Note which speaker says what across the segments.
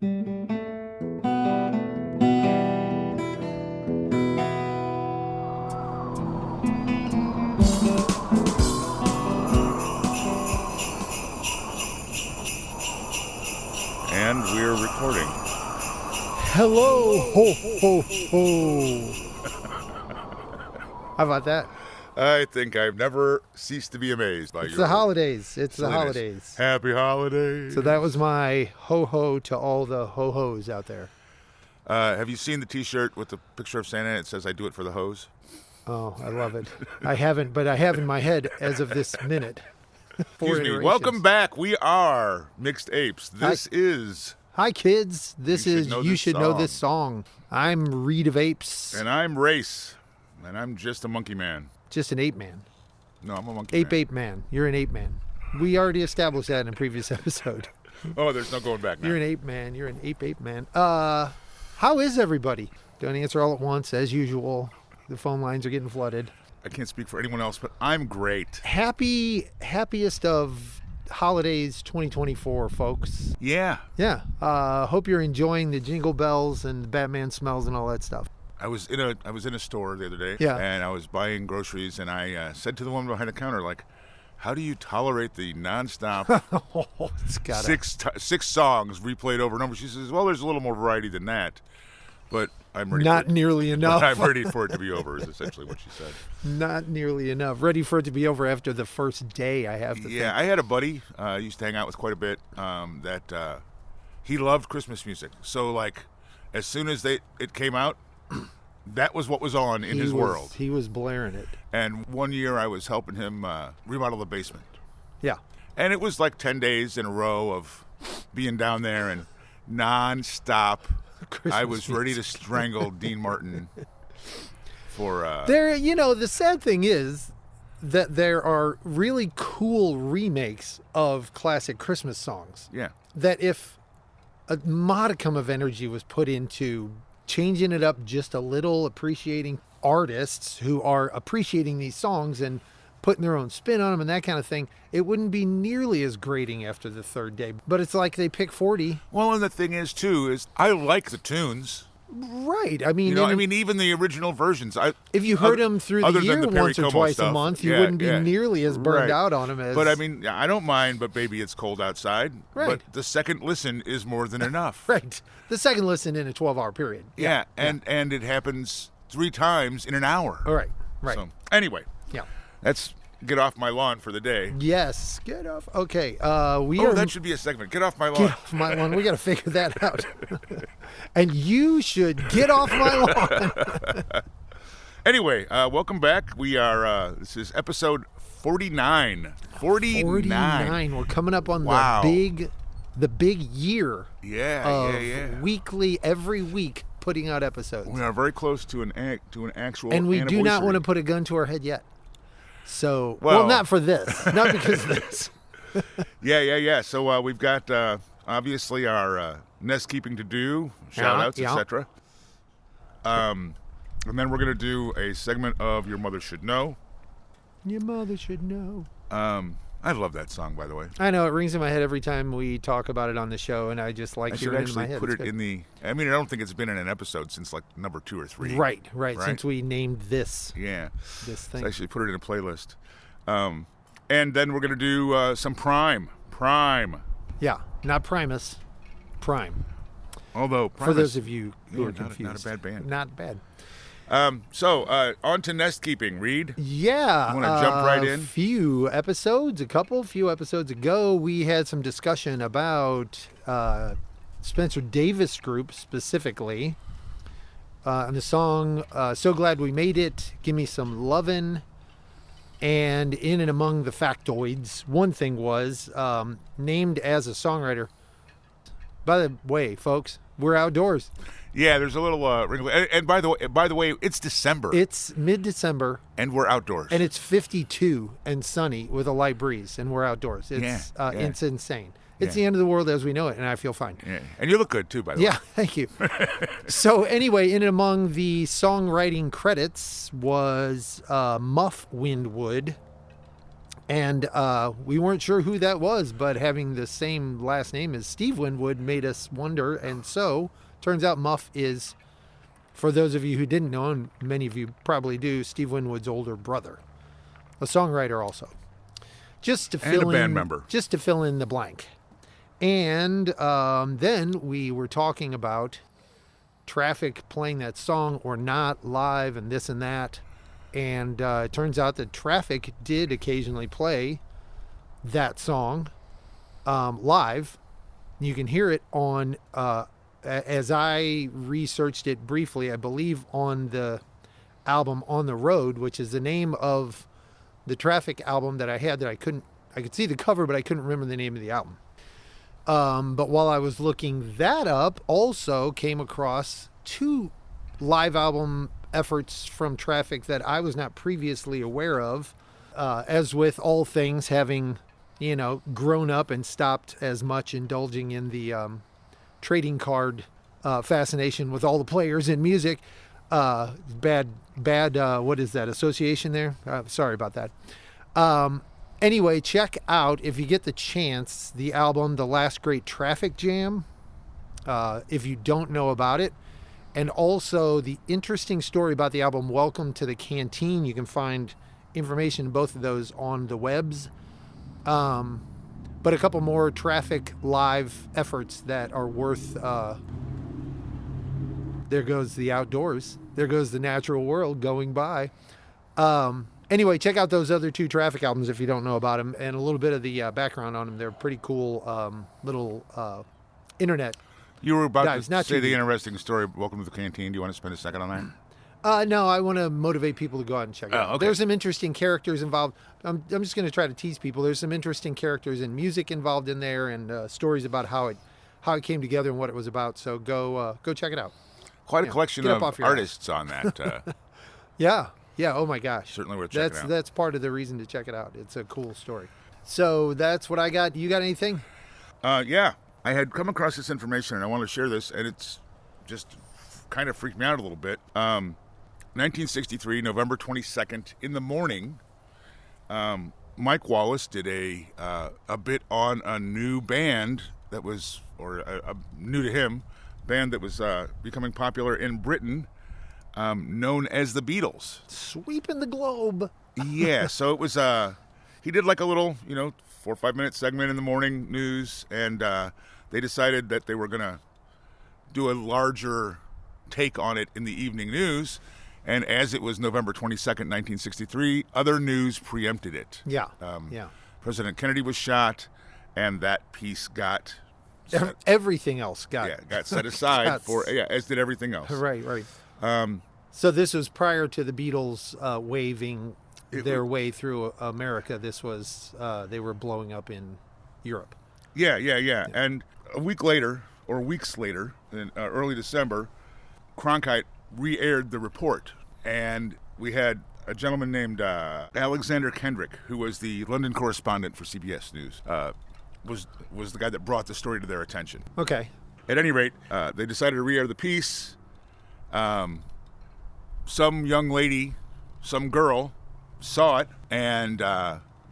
Speaker 1: And we're recording.
Speaker 2: Hello, ho, ho, ho. How about that?
Speaker 1: I think I've never ceased to be amazed by
Speaker 2: It's the holidays. It's the
Speaker 1: silliness.
Speaker 2: holidays.
Speaker 1: Happy holidays.
Speaker 2: So that was my ho-ho to all the ho-hos out there.
Speaker 1: Have you seen the T-shirt with the picture of Santa? It says, "I do it for the hose."
Speaker 2: Oh, I love it. I haven't, but I have in my head as of this minute.
Speaker 1: Excuse me. Welcome back. We are Mixed Apes. This is...
Speaker 2: Hi, kids. This is You Should Know This Song. I'm Reed of Apes.
Speaker 1: And I'm Race. And I'm just a monkey man.
Speaker 2: Just an ape man.
Speaker 1: No, I'm a monkey man.
Speaker 2: Ape man. You're an ape man. We already established that in a previous episode.
Speaker 1: Oh, there's no going back now.
Speaker 2: You're an ape man. You're an ape man. How is everybody? Don't answer all at once, as usual. The phone lines are getting flooded.
Speaker 1: I can't speak for anyone else, but I'm great.
Speaker 2: Happiest of holidays 2024, folks.
Speaker 1: Yeah.
Speaker 2: Yeah. Hope you're enjoying the jingle bells and the Batman smells and all that stuff.
Speaker 1: I was in a store the other day,
Speaker 2: Yeah.
Speaker 1: and I was buying groceries, and I said to the woman behind the counter, like, "How do you tolerate the nonstop
Speaker 2: It's got
Speaker 1: six songs replayed over and over?" She says, "Well, there's a little more variety than that, but I'm ready.
Speaker 2: Not nearly enough.
Speaker 1: I'm ready for it to be over." Is essentially what she said.
Speaker 2: Not nearly enough. Ready for it to be over after the first day. I have to think.
Speaker 1: I had a buddy I used to hang out with quite a bit. That he loved Christmas music. So like, as soon as it came out, that was what was on in his world.
Speaker 2: He was blaring it.
Speaker 1: And one year I was helping him remodel the basement.
Speaker 2: Yeah.
Speaker 1: And it was like 10 days in a row of being down there and non-stop. I was ready to strangle Dean Martin for...
Speaker 2: the sad thing is that there are really cool remakes of classic Christmas songs.
Speaker 1: Yeah.
Speaker 2: That if a modicum of energy was put into changing it up just a little, appreciating artists who are appreciating these songs and putting their own spin on them and that kind of thing, it wouldn't be nearly as grating after the third day. But it's like they pick 40.
Speaker 1: Well, and the thing is, too, is I like the tunes.
Speaker 2: Right. I mean,
Speaker 1: even the original versions.
Speaker 2: If you heard them through the year once or twice a month, you wouldn't be nearly as burned out on them as...
Speaker 1: But I mean, I don't mind, but baby, it's cold outside.
Speaker 2: Right.
Speaker 1: But the second listen is more than enough.
Speaker 2: Right. The second listen in a 12-hour period.
Speaker 1: Yeah. And it happens 3 times in an hour.
Speaker 2: All right. Right.
Speaker 1: So, anyway.
Speaker 2: Yeah.
Speaker 1: That's get off my lawn for the day.
Speaker 2: Yes. Get off. Okay.
Speaker 1: That should be a segment. Get off my lawn.
Speaker 2: Get off my lawn. We got to figure that out. And you should get off my lawn.
Speaker 1: Anyway, welcome back. We are, this is episode 49. 49.
Speaker 2: We're coming up on the big year of weekly, every week, putting out episodes.
Speaker 1: We are very close to an actual
Speaker 2: and we do not
Speaker 1: anniversary.
Speaker 2: want to put a gun to our head yet. So, well not for this. Not because of this.
Speaker 1: Yeah. So we've got, obviously, our nest keeping to do, shout-outs, etc. And then we're going to do a segment of Your Mother Should Know.
Speaker 2: Your mother should know.
Speaker 1: I love that song, by the way.
Speaker 2: I know, it rings in my head every time we talk about it on the show, and I just like hearing it in my head.
Speaker 1: I should actually put it in the... I mean, I don't think it's been in an episode since, like, number 2 or 3.
Speaker 2: Right, since we named this.
Speaker 1: Yeah.
Speaker 2: This thing.
Speaker 1: So actually put it in a playlist. And then we're going to do some Prime.
Speaker 2: Yeah, not Primus. Prime.
Speaker 1: Although, Primus...
Speaker 2: For those of you who are confused.
Speaker 1: Not a bad band.
Speaker 2: Not bad.
Speaker 1: So, on to nest keeping, Reed.
Speaker 2: Yeah.
Speaker 1: You want to jump right in?
Speaker 2: A few episodes ago, we had some discussion about Spencer Davis Group specifically. And the song, So Glad We Made It, Give Me Some Lovin'. And in and among the factoids, one thing was named as a songwriter. By the way, folks, we're outdoors.
Speaker 1: Yeah, there's a little wrinkle. And by the way, it's December.
Speaker 2: It's mid-December,
Speaker 1: and we're outdoors.
Speaker 2: And it's 52 and sunny with a light breeze, and we're outdoors. It's it's insane. It's the end of the world as we know it, and I feel fine.
Speaker 1: Yeah. And you look good too, by the way.
Speaker 2: Yeah, thank you. So anyway, in and among the songwriting credits was Muff Winwood And we weren't sure who that was, but having the same last name as Steve Winwood made us wonder. And so, turns out Muff is, for those of you who didn't know, and many of you probably do, Steve Winwood's older brother. A songwriter also. Just to fill
Speaker 1: a band member.
Speaker 2: Just to fill in the blank. And then we were talking about Traffic playing that song or not live and this and that. And it turns out that Traffic did occasionally play that song live. You can hear it on, as I researched it briefly, I believe on the album On the Road, which is the name of the Traffic album that I had that I could see the cover, but I couldn't remember the name of the album. But while I was looking that up, also came across 2 live album efforts from Traffic that I was not previously aware of. As with all things, having, grown up and stopped as much indulging in the trading card fascination with all the players in music. Bad, what is that, association there? Sorry about that. Anyway, check out, if you get the chance, the album The Last Great Traffic Jam, if you don't know about it. And also the interesting story about the album Welcome to the Canteen. You can find information in both of those on the webs. But a couple more Traffic live efforts that are worth... there goes the outdoors. There goes the natural world going by. Anyway, check out those other 2 Traffic albums if you don't know about them, and a little bit of the background on them. They're pretty cool little internet.
Speaker 1: You were about
Speaker 2: dives.
Speaker 1: to say the interesting story, Welcome to the Canteen. Do you want to spend a second on
Speaker 2: that? No, I want to motivate people to go out and check it out.
Speaker 1: Okay.
Speaker 2: There's some interesting characters involved. I'm just going to try to tease people. There's some interesting characters and music involved in there, and stories about how it came together and what it was about. So go check it out.
Speaker 1: Quite a collection of artists on that.
Speaker 2: Yeah. Oh my gosh.
Speaker 1: Certainly worth checking out.
Speaker 2: That's part of the reason to check it out. It's a cool story. So that's what I got. You got anything?
Speaker 1: Yeah. I had come across this information and I want to share this, and it's just kind of freaked me out a little bit. 1963, November 22nd, in the morning, Mike Wallace did a bit on a new band that was, new to him, band that was becoming popular in Britain, known as the Beatles.
Speaker 2: Sweeping the globe.
Speaker 1: Yeah, so it was, he did like a little, 4 or 5 minute segment in the morning news, and they decided that they were going to do a larger take on it in the evening news. And as it was November 22nd, 1963, other news preempted it.
Speaker 2: Yeah.
Speaker 1: President Kennedy was shot, and that piece got...
Speaker 2: everything else got
Speaker 1: set aside as did everything else.
Speaker 2: Right. So this was prior to the Beatles waving their way through America. This was, they were blowing up in Europe.
Speaker 1: Yeah. And a week later, or weeks later, in early December, Cronkite re-aired the report. And we had a gentleman named Alexander Kendrick, who was the London correspondent for CBS News, was the guy that brought the story to their attention.
Speaker 2: Okay.
Speaker 1: At any rate, they decided to re-air the piece. Some young lady, some girl, saw it and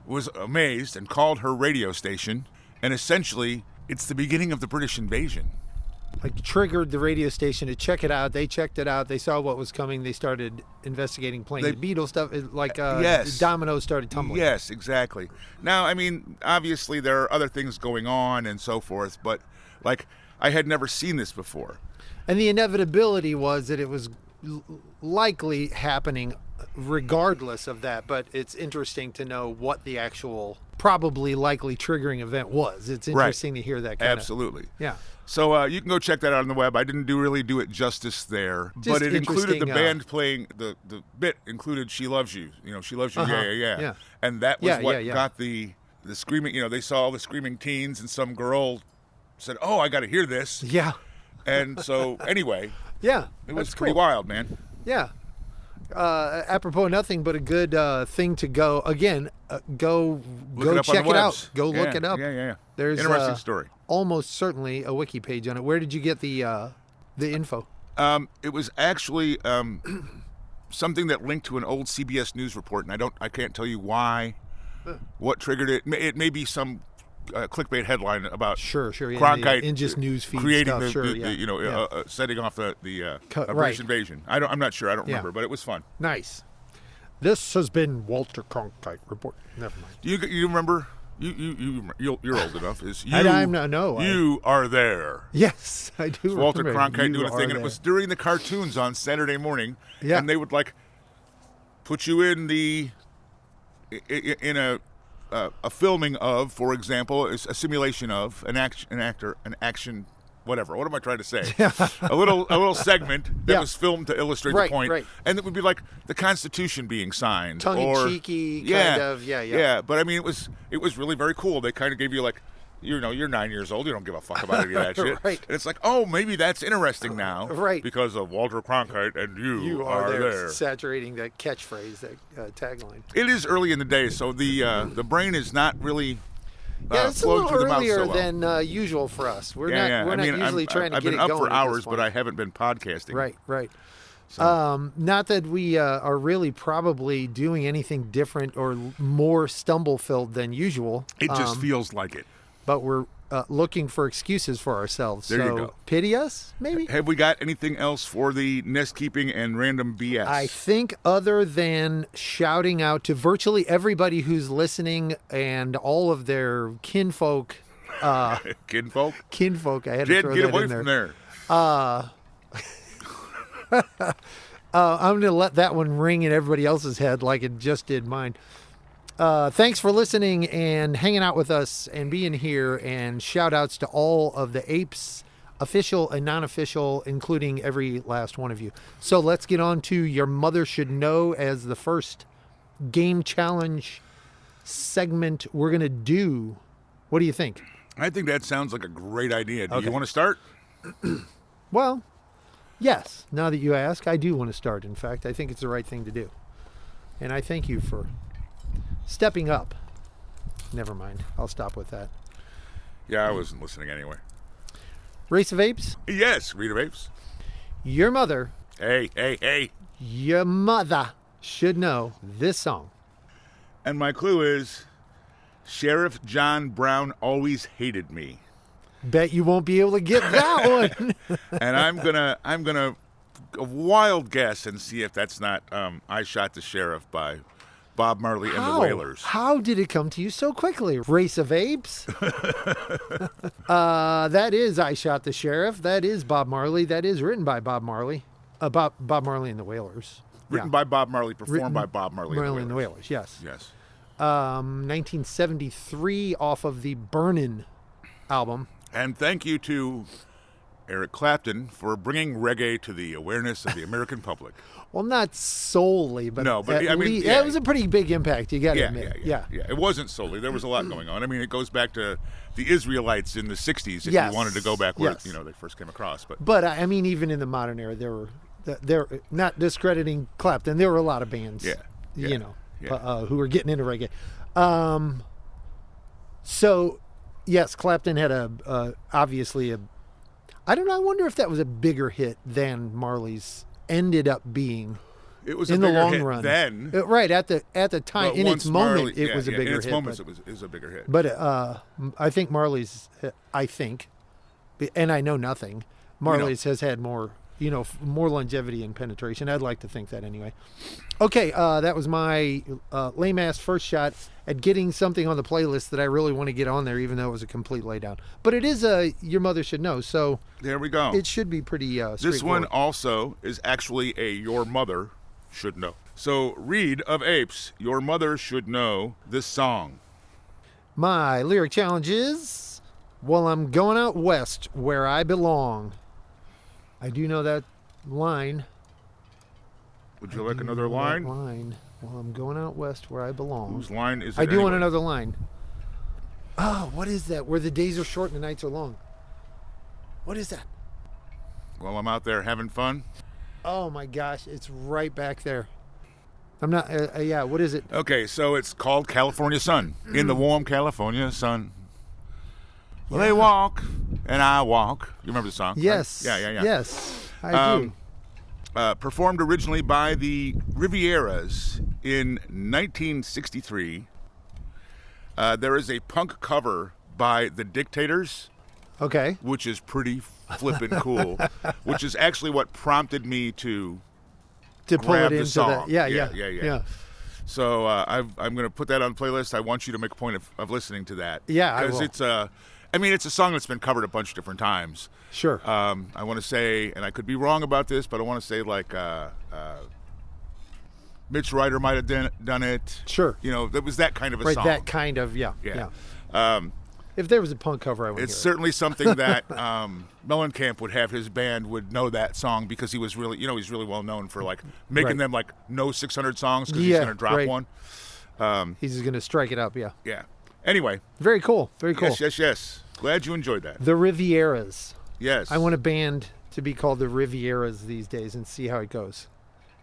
Speaker 1: was amazed and called her radio station. And essentially, it's the beginning of the British invasion.
Speaker 2: Like triggered the radio station to check it out. They checked it out. They saw what was coming. They started investigating, playing the Beatles stuff. The dominoes started tumbling.
Speaker 1: Yes, exactly. Now, I mean, obviously there are other things going on and so forth, but I had never seen this before.
Speaker 2: And the inevitability was that it was likely happening regardless of that, but it's interesting to know what the actual probably likely triggering event was. It's interesting to hear that kind
Speaker 1: Absolutely.
Speaker 2: Yeah.
Speaker 1: So you can go check that out on the web. I didn't really do it justice there, but it included the band playing the bit included "She Loves You." "She Loves You," yeah. And that was what got the screaming. They saw all the screaming teens, and some girl said, "Oh, I got to hear this."
Speaker 2: Yeah.
Speaker 1: And so anyway,
Speaker 2: it
Speaker 1: was pretty wild, man.
Speaker 2: Yeah. Apropos nothing but a good thing to go again. Go check it out. Go look it up.
Speaker 1: Yeah.
Speaker 2: There's
Speaker 1: interesting story.
Speaker 2: Almost certainly a wiki page on it. Where did you get the info?
Speaker 1: It was actually something that linked to an old CBS News report, and I can't tell you why what triggered it. It may be some clickbait headline about
Speaker 2: sure, yeah,
Speaker 1: Cronkite
Speaker 2: in just news feed
Speaker 1: creating
Speaker 2: stuff.
Speaker 1: setting off the British
Speaker 2: right.
Speaker 1: invasion. I'm not sure. I don't remember, but it was fun.
Speaker 2: Nice. This has been Walter Cronkite report. Never mind.
Speaker 1: You remember? You're old enough. You are there.
Speaker 2: Yes, I do.
Speaker 1: Walter Cronkite doing a thing,
Speaker 2: and
Speaker 1: it was during the cartoons on Saturday morning.
Speaker 2: Yeah.
Speaker 1: And they would put you in a filming of, for example, a simulation of an action. Whatever. What am I trying to say? a little segment that was filmed to illustrate the point, and it would be like the Constitution being signed,
Speaker 2: tongue-in-cheeky kind of.
Speaker 1: Yeah. But I mean, it was really very cool. They kind of gave you you're 9 years old. You don't give a fuck about any of that shit.
Speaker 2: Right.
Speaker 1: And it's like, oh, maybe that's interesting now,
Speaker 2: right?
Speaker 1: Because of Walter Cronkite and you are there.
Speaker 2: Saturating that catchphrase, that tagline.
Speaker 1: It is early in the day, so the brain is not really.
Speaker 2: It's a little earlier than usual for us. We're not usually trying to get it going.
Speaker 1: I've been up for hours, but I haven't been podcasting.
Speaker 2: Right.
Speaker 1: So.
Speaker 2: Not that we are really probably doing anything different or more stumble-filled than usual.
Speaker 1: It just feels like it.
Speaker 2: But we're looking for excuses for ourselves.
Speaker 1: There you go.
Speaker 2: Pity us, maybe?
Speaker 1: Have we got anything else for the nest keeping and random BS?
Speaker 2: I think other than shouting out to virtually everybody who's listening and all of their kinfolk.
Speaker 1: Kinfolk?
Speaker 2: Kinfolk. I had to throw that in there.
Speaker 1: Get away from there.
Speaker 2: I'm going to let that one ring in everybody else's head like it just did mine. Thanks for listening and hanging out with us and being here, and shout outs to all of the apes, official and non-official, including every last one of you. So let's get on to Your Mother Should Know as the first game challenge segment we're going to do. What do you think?
Speaker 1: I think that sounds like a great idea. Do you want to start?
Speaker 2: Well, yes. Now that you ask, I do want to start. In fact, I think it's the right thing to do. And I thank you for stepping up. Never mind. I'll stop with that.
Speaker 1: Yeah, I wasn't listening anyway.
Speaker 2: Race of Apes?
Speaker 1: Yes, Read of Apes.
Speaker 2: Your mother.
Speaker 1: Hey.
Speaker 2: Your mother should know this song.
Speaker 1: And my clue is, Sheriff John Brown always hated me.
Speaker 2: Bet you won't be able to get that one.
Speaker 1: And I'm gonna a wild guess and see if that's not I Shot the Sheriff by Bob Marley and the Wailers.
Speaker 2: How did it come to you so quickly? Race of Apes? That is I Shot the Sheriff. That is Bob Marley. That is written by Bob Marley. Bob Marley and the Wailers.
Speaker 1: Written by Bob Marley, performed by Bob Marley
Speaker 2: and the Wailers. Yes. 1973 off of the Burnin' album.
Speaker 1: And thank you to Eric Clapton for bringing reggae to the awareness of the American public.
Speaker 2: Well, not solely, but
Speaker 1: no, but
Speaker 2: it was a pretty big impact. You got to admit.
Speaker 1: Yeah. It wasn't solely. There was a lot going on. I mean, it goes back to the Israelites in the '60s. If you wanted to go back where they first came across, but
Speaker 2: I mean, even in the modern era, there were not discrediting Clapton. There were a lot of bands, who were getting into reggae. So, yes, Clapton had obviously a. I don't know. I wonder if that was a bigger hit than Marley's ended up being.
Speaker 1: It was
Speaker 2: in
Speaker 1: a
Speaker 2: the
Speaker 1: bigger
Speaker 2: long
Speaker 1: hit
Speaker 2: run.
Speaker 1: Then,
Speaker 2: right at the time, in its moment, it was a bigger hit.
Speaker 1: In its moments, it was a bigger hit.
Speaker 2: But I think Marley's. And I know nothing. Marley's has had more longevity and penetration. I'd like to think that anyway. Okay, that was my lame-ass first shot at getting something on the playlist that I really want to get on there, even though it was a complete laydown. But it is Your Mother Should Know, so
Speaker 1: there we go.
Speaker 2: It should be pretty straightforward.
Speaker 1: This one also is actually a Your Mother Should Know. So, Read of Apes, Your Mother Should Know this song.
Speaker 2: My lyric challenge is, well, I'm going out west where I belong. I do know that line.
Speaker 1: Would you like another line?
Speaker 2: Well, I'm going out west where I belong.
Speaker 1: Whose line is it?
Speaker 2: I do want another line. Oh, what is that? Where the days are short and the nights are long. What is that?
Speaker 1: Well, I'm out there having fun.
Speaker 2: Oh my gosh, it's right back there. I'm not. What is it?
Speaker 1: Okay, so it's called California Sun. In the warm California sun. Well, they walk and I walk. You remember the song?
Speaker 2: Yes.
Speaker 1: Right? Yeah.
Speaker 2: Yes, I do.
Speaker 1: Performed originally by the Rivieras in 1963. There is a punk cover by The Dictators,
Speaker 2: Okay.
Speaker 1: which is pretty flippin' cool, which is actually what prompted me to
Speaker 2: To pull
Speaker 1: grab
Speaker 2: it
Speaker 1: the
Speaker 2: into
Speaker 1: song.
Speaker 2: that. Yeah.
Speaker 1: So I'm going to put that on the playlist. I want you to make a point of listening to that.
Speaker 2: Yeah, I
Speaker 1: Because
Speaker 2: will.
Speaker 1: it's a song that's been covered a bunch of different times.
Speaker 2: Sure.
Speaker 1: I want to say, and I could be wrong about this, but I want to say like Mitch Ryder might have done it.
Speaker 2: Sure.
Speaker 1: That was that kind of a song.
Speaker 2: That kind of, yeah. If there was a punk cover, I would
Speaker 1: It's
Speaker 2: hear
Speaker 1: certainly something that Mellencamp would have his band would know that song because he was really, he's really well known for like making them like know 600 songs because he's going to drop one.
Speaker 2: He's just going to strike it up, yeah.
Speaker 1: Yeah. Anyway.
Speaker 2: Very cool. Very cool.
Speaker 1: Yes. Glad you enjoyed that.
Speaker 2: The Rivieras.
Speaker 1: Yes.
Speaker 2: I want a band to be called the Rivieras these days and see how it goes.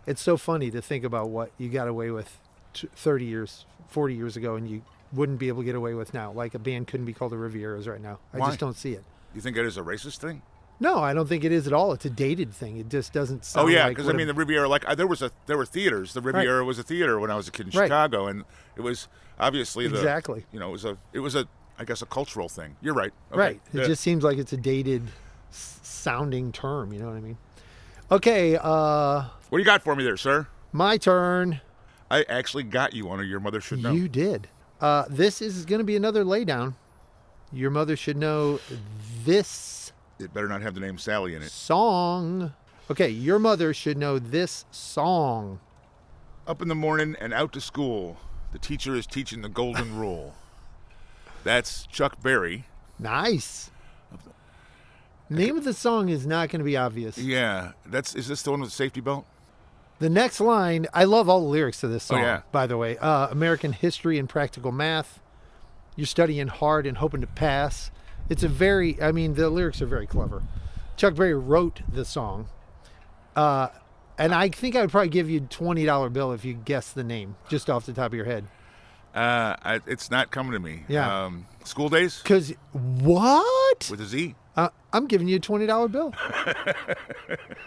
Speaker 2: It's so funny to think about what you got away with 30 years, 40 years ago, and you wouldn't be able to get away with now. Like a band couldn't be called the Rivieras right now. I just don't see it.
Speaker 1: You think it is a racist thing?
Speaker 2: No, I don't think it is at all. It's a dated thing. It just doesn't sound like...
Speaker 1: Oh, yeah, because, the Riviera, there were theaters. The Riviera was a theater when I was a kid in Chicago, and it was obviously
Speaker 2: Exactly.
Speaker 1: It was a cultural thing. You're right. Okay.
Speaker 2: Right. It just seems like it's a dated sounding term, you know what I mean? Okay,
Speaker 1: what do you got for me there, sir?
Speaker 2: My turn.
Speaker 1: I actually got you on a Your Mother Should Know.
Speaker 2: You did. This is going to be another laydown. Your mother should know this.
Speaker 1: It better not have the name Sally in it.
Speaker 2: Song. Okay, your mother should know this song.
Speaker 1: Up in the morning and out to school. The teacher is teaching the golden rule. That's Chuck Berry.
Speaker 2: Nice. Name of the song is not going to be obvious.
Speaker 1: Yeah. Is this the one with the safety belt?
Speaker 2: The next line, I love all the lyrics to this song, by the way. American history and practical math. You're studying hard and hoping to pass. It's the lyrics are very clever. Chuck Berry wrote the song. And I think I would probably give you a $20 bill if you guessed the name, just off the top of your head.
Speaker 1: It's not coming to me.
Speaker 2: Yeah.
Speaker 1: School Days?
Speaker 2: Because, what?
Speaker 1: With a Z.
Speaker 2: I'm giving you a $20 bill.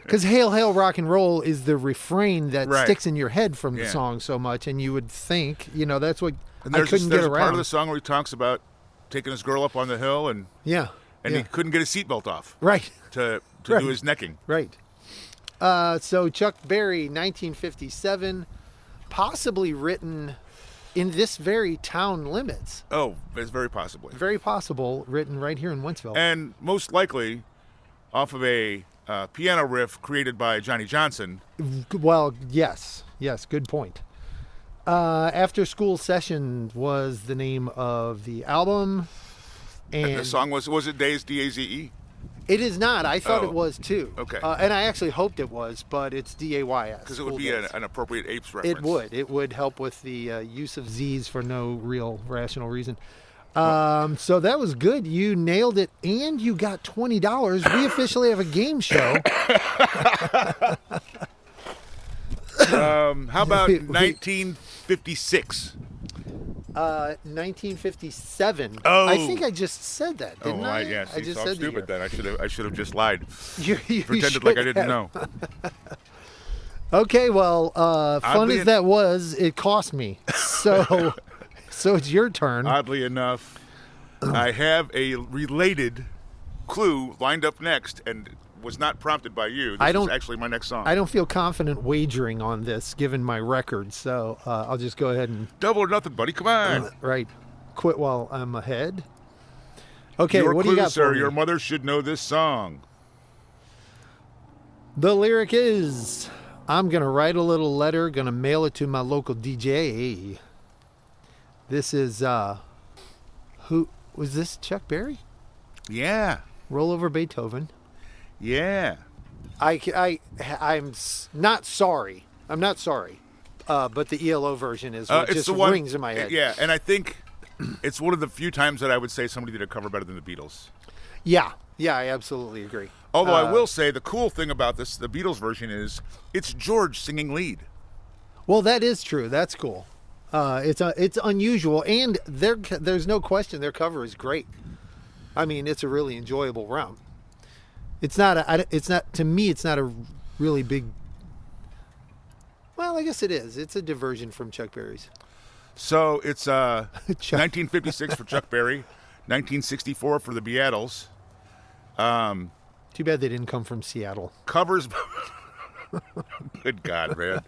Speaker 2: Because Hail, Hail, Rock and Roll is the refrain that sticks in your head from the song so much, and you would think, that's what I couldn't get around. There's a
Speaker 1: part of the song where he talks about taking his girl up on the hill, and he couldn't get his seatbelt off.
Speaker 2: Right.
Speaker 1: To do his necking.
Speaker 2: Right. So Chuck Berry, 1957, possibly written in this very town limits.
Speaker 1: Oh, it's very possibly.
Speaker 2: Very possible, written right here in Wentzville.
Speaker 1: And most likely off of a piano riff created by Johnny Johnson.
Speaker 2: Well, yes, good point. After School Session was the name of the album.
Speaker 1: And the song was it Daze, D-A-Z-E?
Speaker 2: It is not. I thought it was too.
Speaker 1: Okay.
Speaker 2: And I actually hoped it was, but it's D-A-Y-S.
Speaker 1: Because it would be an appropriate Apes reference.
Speaker 2: It would help with the use of Z's for no real rational reason. So that was good. You nailed it, and you got $20. We officially have a game show.
Speaker 1: How about 1956?
Speaker 2: 1957.
Speaker 1: Oh,
Speaker 2: I think I just said that, didn't I?
Speaker 1: Yeah.
Speaker 2: I just
Speaker 1: so
Speaker 2: said
Speaker 1: I'm stupid
Speaker 2: the
Speaker 1: then. I should have just lied.
Speaker 2: You
Speaker 1: Pretended like I didn't know.
Speaker 2: Okay, well, fun as that was, it cost me. So it's your turn.
Speaker 1: Oddly enough, I have a related clue lined up next, and was not prompted by you. This is actually my next song.
Speaker 2: I don't feel confident wagering on this, given my record, so I'll just go ahead and...
Speaker 1: Double or nothing, buddy. Come on.
Speaker 2: Right. Quit while I'm ahead. Okay,
Speaker 1: what
Speaker 2: do you got
Speaker 1: sir?
Speaker 2: for me?
Speaker 1: Your mother should know this song.
Speaker 2: The lyric is, I'm going to write a little letter, going to mail it to my local DJ. This is, who, was this Chuck Berry?
Speaker 1: Yeah.
Speaker 2: Roll Over Beethoven.
Speaker 1: Yeah.
Speaker 2: I'm not sorry. I'm not sorry. But the ELO version is what just rings in my head.
Speaker 1: Yeah, and I think it's one of the few times that I would say somebody did a cover better than the Beatles.
Speaker 2: Yeah, I absolutely agree.
Speaker 1: Although I will say the cool thing about this, the Beatles version, is it's George singing lead.
Speaker 2: Well, that is true. That's cool. It's unusual, and there's no question their cover is great. I mean, it's a really enjoyable round. It's not to me. It's not a really big. Well, I guess it is. It's a diversion from Chuck Berry's.
Speaker 1: So it's 1956 for Chuck Berry, 1964 for the Beatles.
Speaker 2: Too bad they didn't come from Seattle.
Speaker 1: Covers. Good God, man.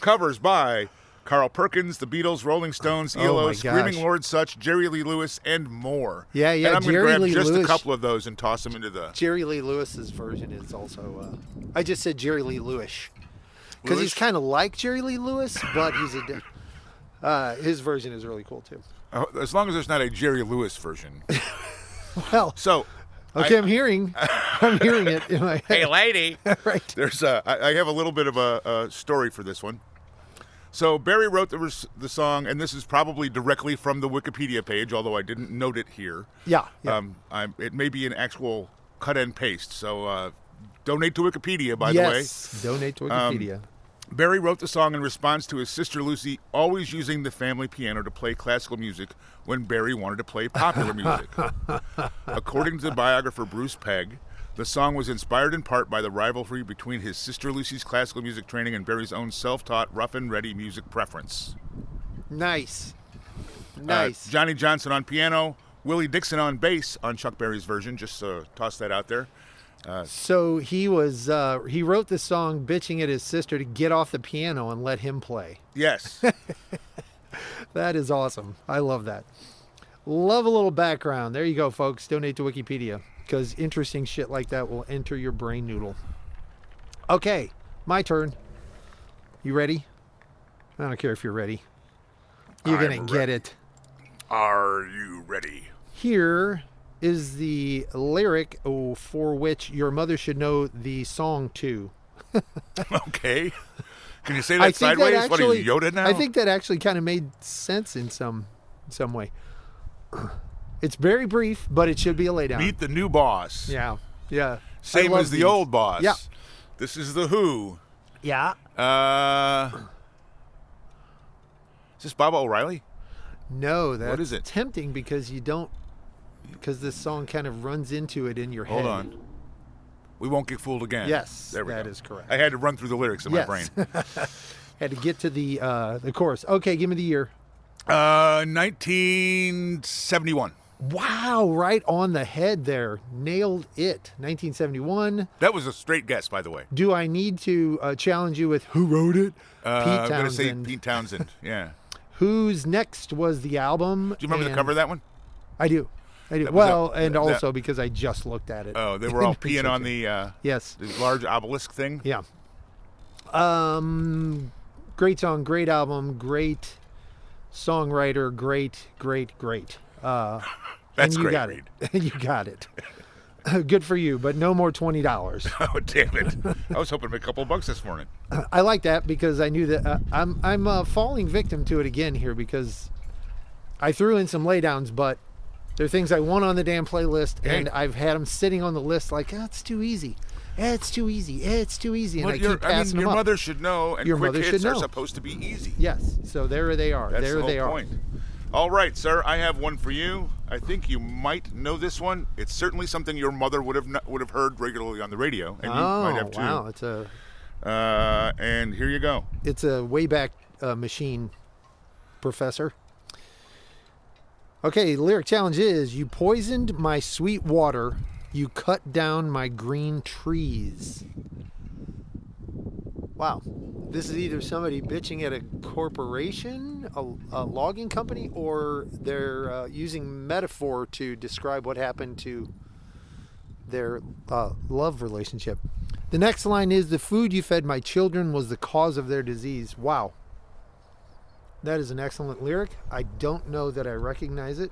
Speaker 1: Covers by Carl Perkins, the Beatles, Rolling Stones, ELO, Screaming Lord Sutch, Jerry Lee Lewis, and more.
Speaker 2: Yeah.
Speaker 1: And I'm going to grab just
Speaker 2: Lewis,
Speaker 1: a couple of those and toss them into the...
Speaker 2: Jerry Lee Lewis's version is also... I just said Jerry Lee Lewis. Because he's kind of like Jerry Lee Lewis, but he's his version is really cool, too.
Speaker 1: As long as there's not a Jerry Lewis version.
Speaker 2: Well...
Speaker 1: So...
Speaker 2: Okay, I'm hearing it in my head.
Speaker 1: Hey, lady.
Speaker 2: Right.
Speaker 1: There's I have a little bit of a story for this one. So Barry wrote the song, and this is probably directly from the Wikipedia page, although I didn't note it here.
Speaker 2: Yeah.
Speaker 1: It may be an actual cut and paste. So donate to Wikipedia, by the way.
Speaker 2: Yes, donate to Wikipedia.
Speaker 1: Barry wrote the song in response to his sister Lucy always using the family piano to play classical music when Barry wanted to play popular music. According to the biographer Bruce Pegg, the song was inspired in part by the rivalry between his sister Lucy's classical music training and Barry's own self-taught, rough and ready music preference.
Speaker 2: Nice.
Speaker 1: Johnny Johnson on piano, Willie Dixon on bass on Chuck Berry's version, just toss that out there.
Speaker 2: So he wrote the song bitching at his sister to get off the piano and let him play.
Speaker 1: Yes.
Speaker 2: That is awesome. I love that. Love a little background. There you go, folks. Donate to Wikipedia because interesting shit like that will enter your brain noodle. Okay, my turn. You ready? I don't care if you're ready. You're going to get it.
Speaker 1: Are you ready?
Speaker 2: Here is the lyric for which your mother should know the song to.
Speaker 1: Okay. Can you say that sideways? What are you, Yoda now?
Speaker 2: I think that actually kind of made sense in some way. It's very brief, but it should be a laydown.
Speaker 1: Meet the new boss.
Speaker 2: Yeah.
Speaker 1: Same as the old boss.
Speaker 2: Yeah.
Speaker 1: This is the Who.
Speaker 2: Yeah.
Speaker 1: Is this Baba O'Reilly?
Speaker 2: No, that's
Speaker 1: what is it?
Speaker 2: Tempting because this song kind of runs into it in your head.
Speaker 1: Hold on. We won't get fooled again.
Speaker 2: Yes,
Speaker 1: there we go.
Speaker 2: That is correct.
Speaker 1: I had to run through the lyrics in my brain.
Speaker 2: Had to get to the chorus. Okay, give me the year.
Speaker 1: 1971.
Speaker 2: Wow, right on the head there. Nailed it. 1971.
Speaker 1: That was a straight guess, by the way.
Speaker 2: Do I need to challenge you with who wrote it? Pete Townsend.
Speaker 1: I'm going to say Pete Townsend, yeah.
Speaker 2: Who's Next was the album.
Speaker 1: Do you remember the cover of that one?
Speaker 2: I do. Also because I just looked at it.
Speaker 1: Oh, they were all peeing on the
Speaker 2: yes,
Speaker 1: the large obelisk thing.
Speaker 2: Yeah. Great song, great album, great songwriter, great.
Speaker 1: That's
Speaker 2: and you
Speaker 1: great.
Speaker 2: Got it. You got it. Good for you, but no more $20.
Speaker 1: Oh, damn it! I was hoping to make a couple of bucks this morning.
Speaker 2: I like that because I knew that I'm falling victim to it again here because I threw in some laydowns, but they're things I want on the damn playlist, and I've had them sitting on the list like, it's too easy. It's too easy. It's too easy. And I keep passing them
Speaker 1: your
Speaker 2: up.
Speaker 1: mother should know, and
Speaker 2: your
Speaker 1: quick
Speaker 2: mother
Speaker 1: hits
Speaker 2: should know.
Speaker 1: are supposed to be easy.
Speaker 2: Yes, so there they are.
Speaker 1: That's
Speaker 2: there
Speaker 1: the
Speaker 2: they
Speaker 1: whole
Speaker 2: are.
Speaker 1: Point. All right, sir, I have one for you. I think you might know this one. It's certainly something your mother would have heard regularly on the radio, and you might have too.
Speaker 2: Wow, it's a...
Speaker 1: and here you go.
Speaker 2: It's a Wayback Machine, Professor. Okay, lyric challenge is, you poisoned my sweet water, you cut down my green trees. Wow. This is either somebody bitching at a corporation, a logging company, or they're using metaphor to describe what happened to their love relationship. The next line is, the food you fed my children was the cause of their disease. Wow. That is an excellent lyric. I don't know that I recognize it.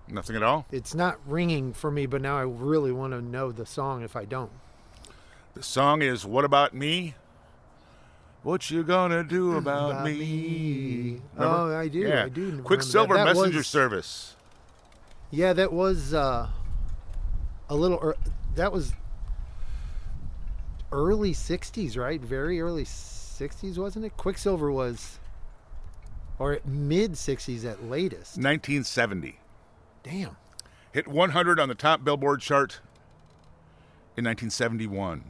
Speaker 1: Nothing at all?
Speaker 2: It's not ringing for me, but now I really want to know the song if I don't.
Speaker 1: The song is What About Me? What you gonna do about me?
Speaker 2: Oh, I do.
Speaker 1: Yeah.
Speaker 2: I do.
Speaker 1: Quicksilver Messenger Service.
Speaker 2: Yeah, that was a little... that was early 60s, right? Very early 60s, wasn't it? Quicksilver was... Or mid 60s at latest.
Speaker 1: 1970.
Speaker 2: Damn.
Speaker 1: Hit 100 on the top Billboard chart in 1971.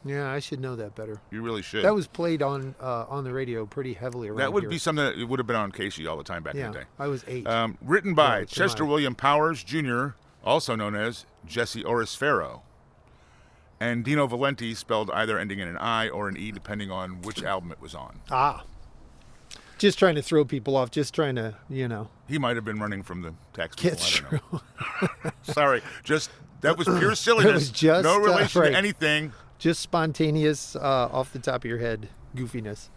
Speaker 2: Yeah, I should know that better.
Speaker 1: You really should.
Speaker 2: That was played on the radio pretty heavily around
Speaker 1: That would
Speaker 2: here.
Speaker 1: be something that it would have been on Casey all the time back in the day.
Speaker 2: I was 8.
Speaker 1: Written by
Speaker 2: Yeah,
Speaker 1: Chester William Powers, Jr., also known as Jesse Orris-Farrow, and Dino Valenti, spelled either ending in an I or an E, depending on which album it was on.
Speaker 2: Just trying to throw people off, just trying to,
Speaker 1: He might have been running from the tax people.
Speaker 2: It's true.
Speaker 1: Sorry, that was pure silliness.
Speaker 2: It was just,
Speaker 1: no relation
Speaker 2: right.
Speaker 1: to anything.
Speaker 2: Just spontaneous, off the top of your head goofiness.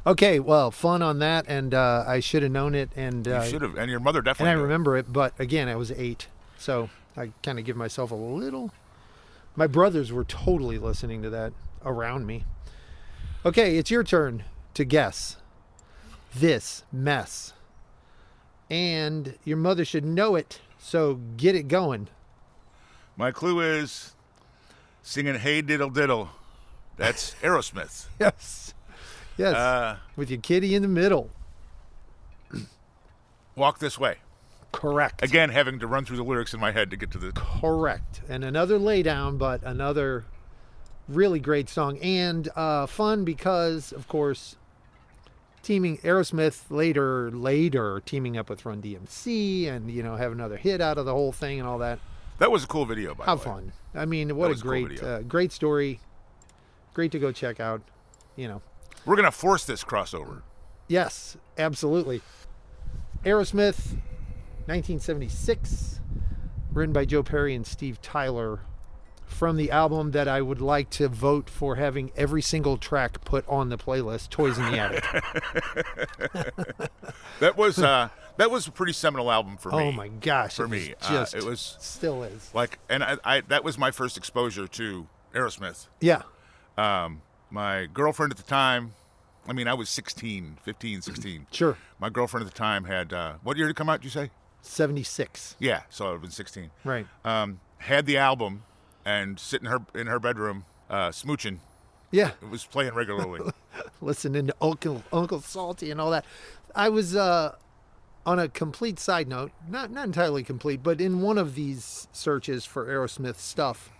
Speaker 2: Okay, well, fun on that, and I should have known it. And
Speaker 1: You should have, and your mother definitely
Speaker 2: And I
Speaker 1: knew.
Speaker 2: remember it, but again, I was 8, so I kind of give myself a little... My brothers were totally listening to that around me. Okay, it's your turn to guess this mess. And your mother should know it, so get it going.
Speaker 1: My clue is singing Hey Diddle Diddle. That's Aerosmith.
Speaker 2: Yes. With your kitty in the middle.
Speaker 1: Walk This Way.
Speaker 2: Correct.
Speaker 1: Again, having to run through the lyrics in my head to get to the...
Speaker 2: Correct. And another laydown, but another really great song. And fun because, of course, Aerosmith later teaming up with Run DMC and, have another hit out of the whole thing and all that.
Speaker 1: That was a cool video, by the way.
Speaker 2: How fun. I mean, what a great story. Great to go check out,
Speaker 1: We're going to force this crossover.
Speaker 2: Yes, absolutely. Aerosmith, 1976, written by Joe Perry and Steve Tyler, from the album that I would like to vote for having every single track put on the playlist, Toys in the Attic.
Speaker 1: That was a pretty seminal album for me.
Speaker 2: Oh my gosh.
Speaker 1: For me. It was
Speaker 2: still is.
Speaker 1: And I that was my first exposure to Aerosmith.
Speaker 2: Yeah.
Speaker 1: My girlfriend at the time, I was 15, 16.
Speaker 2: Sure.
Speaker 1: My girlfriend at the time had, what year did it come out, did you say?
Speaker 2: 76.
Speaker 1: Yeah, so I would have been 16.
Speaker 2: Right.
Speaker 1: Had the album and sit in her bedroom smooching.
Speaker 2: Yeah.
Speaker 1: It was playing regularly.
Speaker 2: Listening to Uncle Salty and all that. I was on a complete side note, not entirely complete, but in one of these searches for Aerosmith stuff,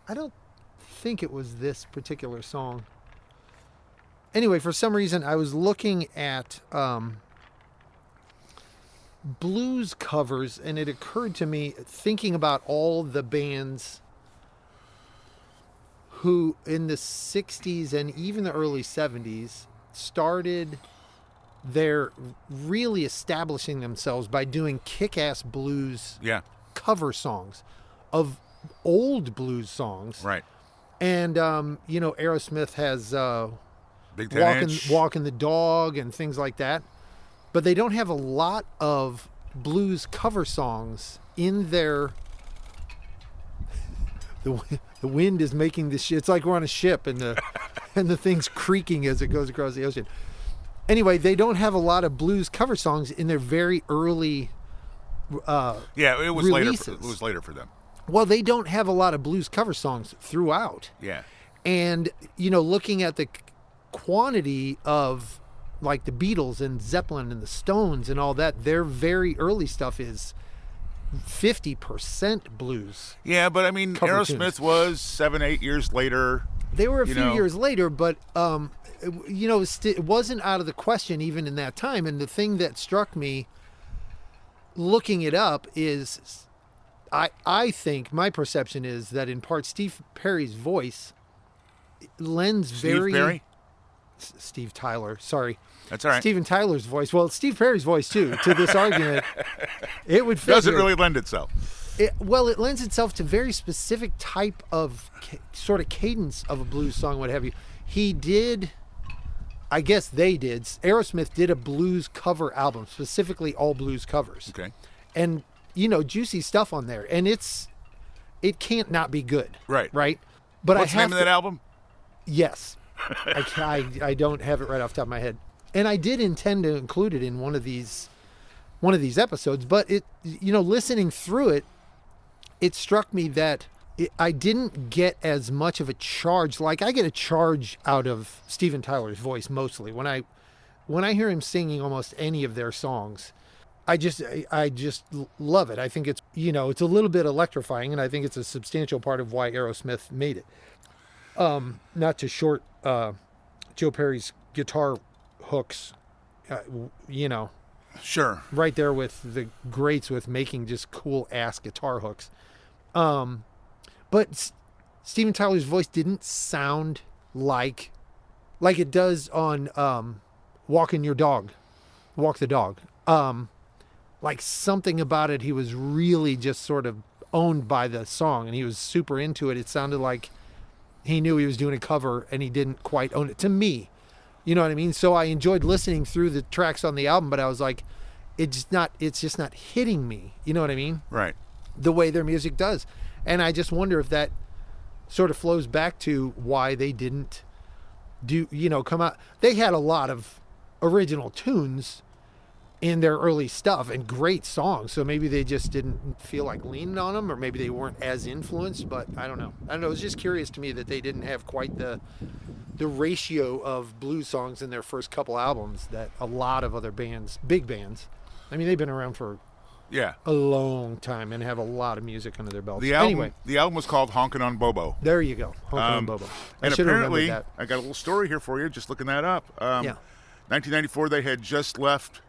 Speaker 2: I don't think it was this particular song. Anyway, for some reason, I was looking at blues covers, and it occurred to me, thinking about all the bands who in the 60s and even the early 70s started their really establishing themselves by doing kick-ass blues cover songs of old blues songs.
Speaker 1: Right.
Speaker 2: And, Aerosmith has
Speaker 1: Big
Speaker 2: Walking the Dog and things like that. But they don't have a lot of blues cover songs in their... The wind is making the ship. It's like we're on a ship and the thing's creaking as it goes across the ocean. Anyway, they don't have a lot of blues cover songs in their very early
Speaker 1: it was
Speaker 2: releases.
Speaker 1: Later. It was later for them.
Speaker 2: Well, they don't have a lot of blues cover songs throughout.
Speaker 1: Yeah.
Speaker 2: And, looking at the quantity of, like, the Beatles and Zeppelin and the Stones and all that, their very early stuff is 50% blues.
Speaker 1: Yeah, but, Aerosmith was 7-8 years later.
Speaker 2: They were a few years later, but, it wasn't out of the question even in that time. And the thing that struck me looking it up is... I think my perception is that in part Steve Perry's voice lends Steve Tyler, sorry.
Speaker 1: That's all right.
Speaker 2: Steven Tyler's voice. Well, it's Steve Perry's voice too to this argument. It would fit.
Speaker 1: Doesn't really lend itself.
Speaker 2: It lends itself to very specific type of sort of cadence of a blues song, what have you. He did, I guess they did. Aerosmith did a blues cover album, specifically all blues covers.
Speaker 1: Okay.
Speaker 2: And juicy stuff on there, and it can't not be good.
Speaker 1: Right.
Speaker 2: But
Speaker 1: what's the name of that album?
Speaker 2: Yes. I don't have it right off the top of my head. And I did intend to include it in one of these episodes, but listening through it, it struck me that I didn't get as much of a charge. Like, I get a charge out of Steven Tyler's voice mostly. When I hear him singing almost any of their songs, I just love it. I think it's, it's a little bit electrifying, and I think it's a substantial part of why Aerosmith made it. Not to short Joe Perry's guitar hooks,
Speaker 1: Sure.
Speaker 2: right there with the greats with making just cool ass guitar hooks. But Steven Tyler's voice didn't sound like it does on Walk the Dog. Like something about it, he was really just sort of owned by the song, and he was super into it. It sounded like he knew he was doing a cover, and he didn't quite own it, to me. You know what I mean? So I enjoyed listening through the tracks on the album, but I was like, it's just not hitting me. You know what I mean?
Speaker 1: Right.
Speaker 2: The way their music does. And I just wonder if that sort of flows back to why they didn't come out. They had a lot of original tunes in their early stuff and great songs. So maybe they just didn't feel like leaning on them, or maybe they weren't as influenced, but I don't know. It was just curious to me that they didn't have quite the ratio of blues songs in their first couple albums that a lot of other bands, big bands, I mean, they've been around for a long time and have a lot of music under their belts.
Speaker 1: The album was called Honkin' on Bobo.
Speaker 2: There you go. Honkin' on Bobo.
Speaker 1: And apparently, I got a little story here for you, just looking that up. 1994, they had just left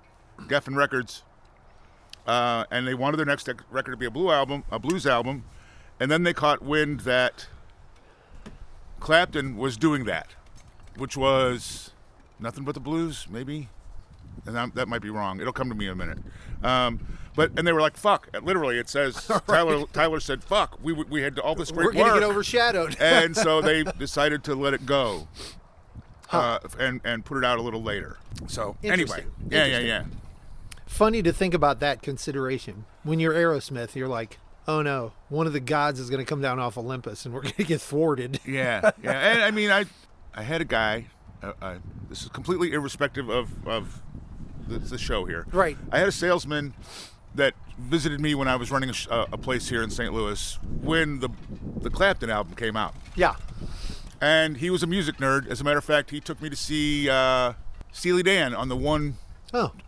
Speaker 1: Geffen Records, and they wanted their next record to be a blues album, and then they caught wind that Clapton was doing that, which was Nothing But the Blues, maybe, and that might be wrong. It'll come to me in a minute. And they were like, "Fuck!" Literally, it says Tyler said, "Fuck." We had all this great work.
Speaker 2: We're gonna get overshadowed,
Speaker 1: and so they decided to let it go, and put it out a little later. So anyway, yeah.
Speaker 2: Funny to think about that consideration. When you're Aerosmith, you're like, oh no, one of the gods is going to come down off Olympus and we're going to get thwarted.
Speaker 1: Yeah. And I mean, I had a guy, this is completely irrespective of the show here.
Speaker 2: Right.
Speaker 1: I had a salesman that visited me when I was running a place here in St. Louis when the Clapton album came out.
Speaker 2: Yeah.
Speaker 1: And he was a music nerd. As a matter of fact, he took me to see Steely Dan on the one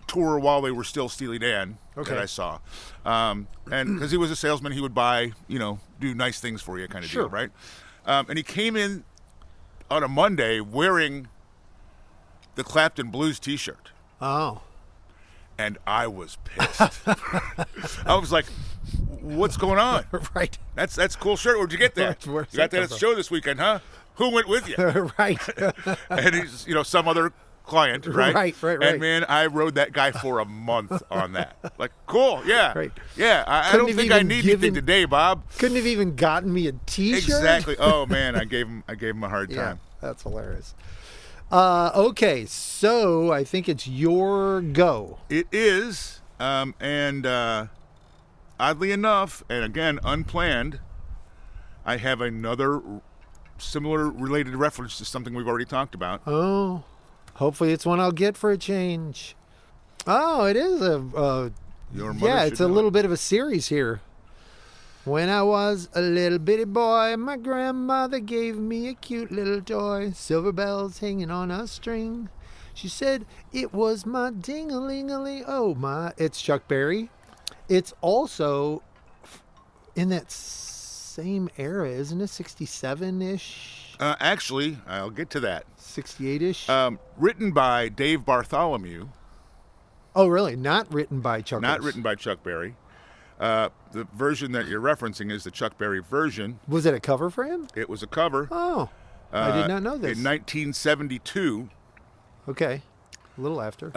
Speaker 1: tour while they were still Steely Dan that I saw. And because he was a salesman, he would buy, do nice things for you kind of deal, right? And he came in on a Monday wearing the Clapton Blues t-shirt.
Speaker 2: Oh.
Speaker 1: And I was pissed. I was like, what's going on?
Speaker 2: Right.
Speaker 1: That's a cool shirt. Where'd you get that? You got that at the show this weekend, huh? Who went with you?
Speaker 2: Right.
Speaker 1: And he's, some other client, right?
Speaker 2: Right.
Speaker 1: And man, I rode that guy for a month on that. Like, cool, yeah.
Speaker 2: Right.
Speaker 1: Yeah, I don't think I need anything today, Bob.
Speaker 2: Couldn't have even gotten me a t-shirt?
Speaker 1: Exactly. Oh man, I gave him a hard time.
Speaker 2: Yeah, that's hilarious. Okay, so I think it's your go.
Speaker 1: It is, and oddly enough, and again, unplanned, I have another similar related reference to something we've already talked about.
Speaker 2: Oh, hopefully it's one I'll get for a change. Oh, it is it's a little bit of a series here. When I was a little bitty boy, my grandmother gave me a cute little toy, silver bells hanging on a string. She said it was my ding-a-ling-a-ling. Oh my! It's Chuck Berry. It's also in that same era, isn't it? 67-ish.
Speaker 1: Actually, I'll get to that.
Speaker 2: 68-ish.
Speaker 1: Written by Dave Bartholomew.
Speaker 2: Oh, really? Not written by Chuck.
Speaker 1: Not written by Chuck Berry. The version that you're referencing is the Chuck Berry version.
Speaker 2: Was it a cover for him?
Speaker 1: It was a cover.
Speaker 2: Oh, I did not know this.
Speaker 1: In 1972.
Speaker 2: Okay, a little after.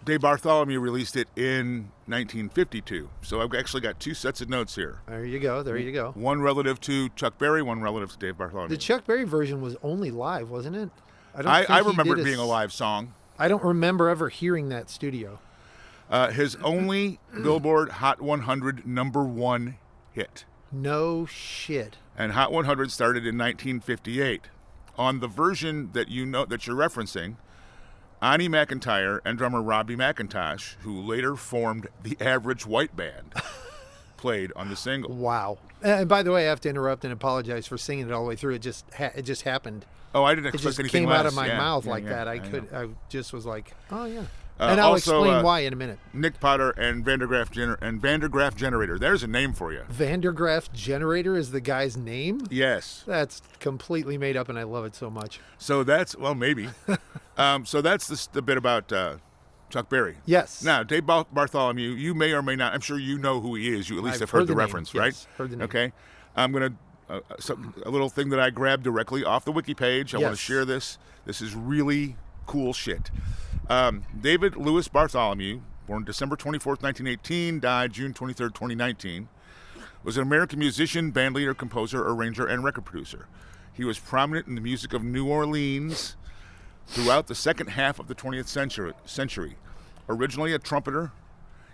Speaker 1: Dave Bartholomew released it in 1952. So I've actually got two sets of notes here.
Speaker 2: There you go.
Speaker 1: One relative to Chuck Berry, one relative to Dave Bartholomew.
Speaker 2: The Chuck Berry version was only live, wasn't it?
Speaker 1: I remember it being a live song.
Speaker 2: I don't remember ever hearing that studio.
Speaker 1: His only Billboard Hot 100 #1 hit.
Speaker 2: No shit.
Speaker 1: And Hot 100 started in 1958. On the version that that you're referencing, Ani McIntyre and drummer Robbie McIntosh, who later formed the Average White Band, played on the single.
Speaker 2: Wow. And by the way, I have to interrupt and apologize for singing it all the way through. It just happened.
Speaker 1: Oh, I didn't expect anything
Speaker 2: came
Speaker 1: less.
Speaker 2: out of my mouth
Speaker 1: that.
Speaker 2: I just was like, oh yeah. And I'll
Speaker 1: also,
Speaker 2: explain why in a minute.
Speaker 1: Nick Potter and Vandergraaf Generator. There's a name for you.
Speaker 2: Vandergraaf Generator is the guy's name?
Speaker 1: Yes.
Speaker 2: That's completely made up, and I love it so much.
Speaker 1: So that's, well, maybe. So that's the bit about Chuck Berry.
Speaker 2: Yes.
Speaker 1: Now, Dave Bartholomew, you may or may not, I'm sure you know who he is. You at least have heard the reference, right?
Speaker 2: Yes, heard the name.
Speaker 1: Okay. I'm going to, a little thing that I grabbed directly off the wiki page. I want to share this. This is really cool shit. David Louis Bartholomew, born December 24th, 1918, died June 23rd, 2019, was an American musician, bandleader, composer, arranger, and record producer. He was prominent in the music of New Orleans throughout the second half of the 20th century. Originally a trumpeter,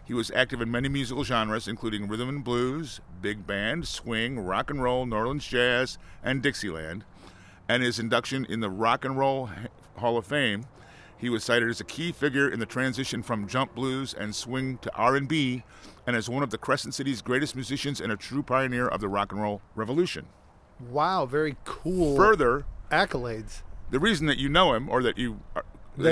Speaker 1: he was active in many musical genres, including rhythm and blues, big band, swing, rock and roll, New Orleans jazz, and Dixieland. And his induction in the Rock and Roll Hall of Fame, he was cited as a key figure in the transition from jump blues and swing to R&B, and as one of the Crescent City's greatest musicians and a true pioneer of the rock and roll revolution.
Speaker 2: Wow, very cool.
Speaker 1: Further,
Speaker 2: accolades.
Speaker 1: The reason that you know him, or that he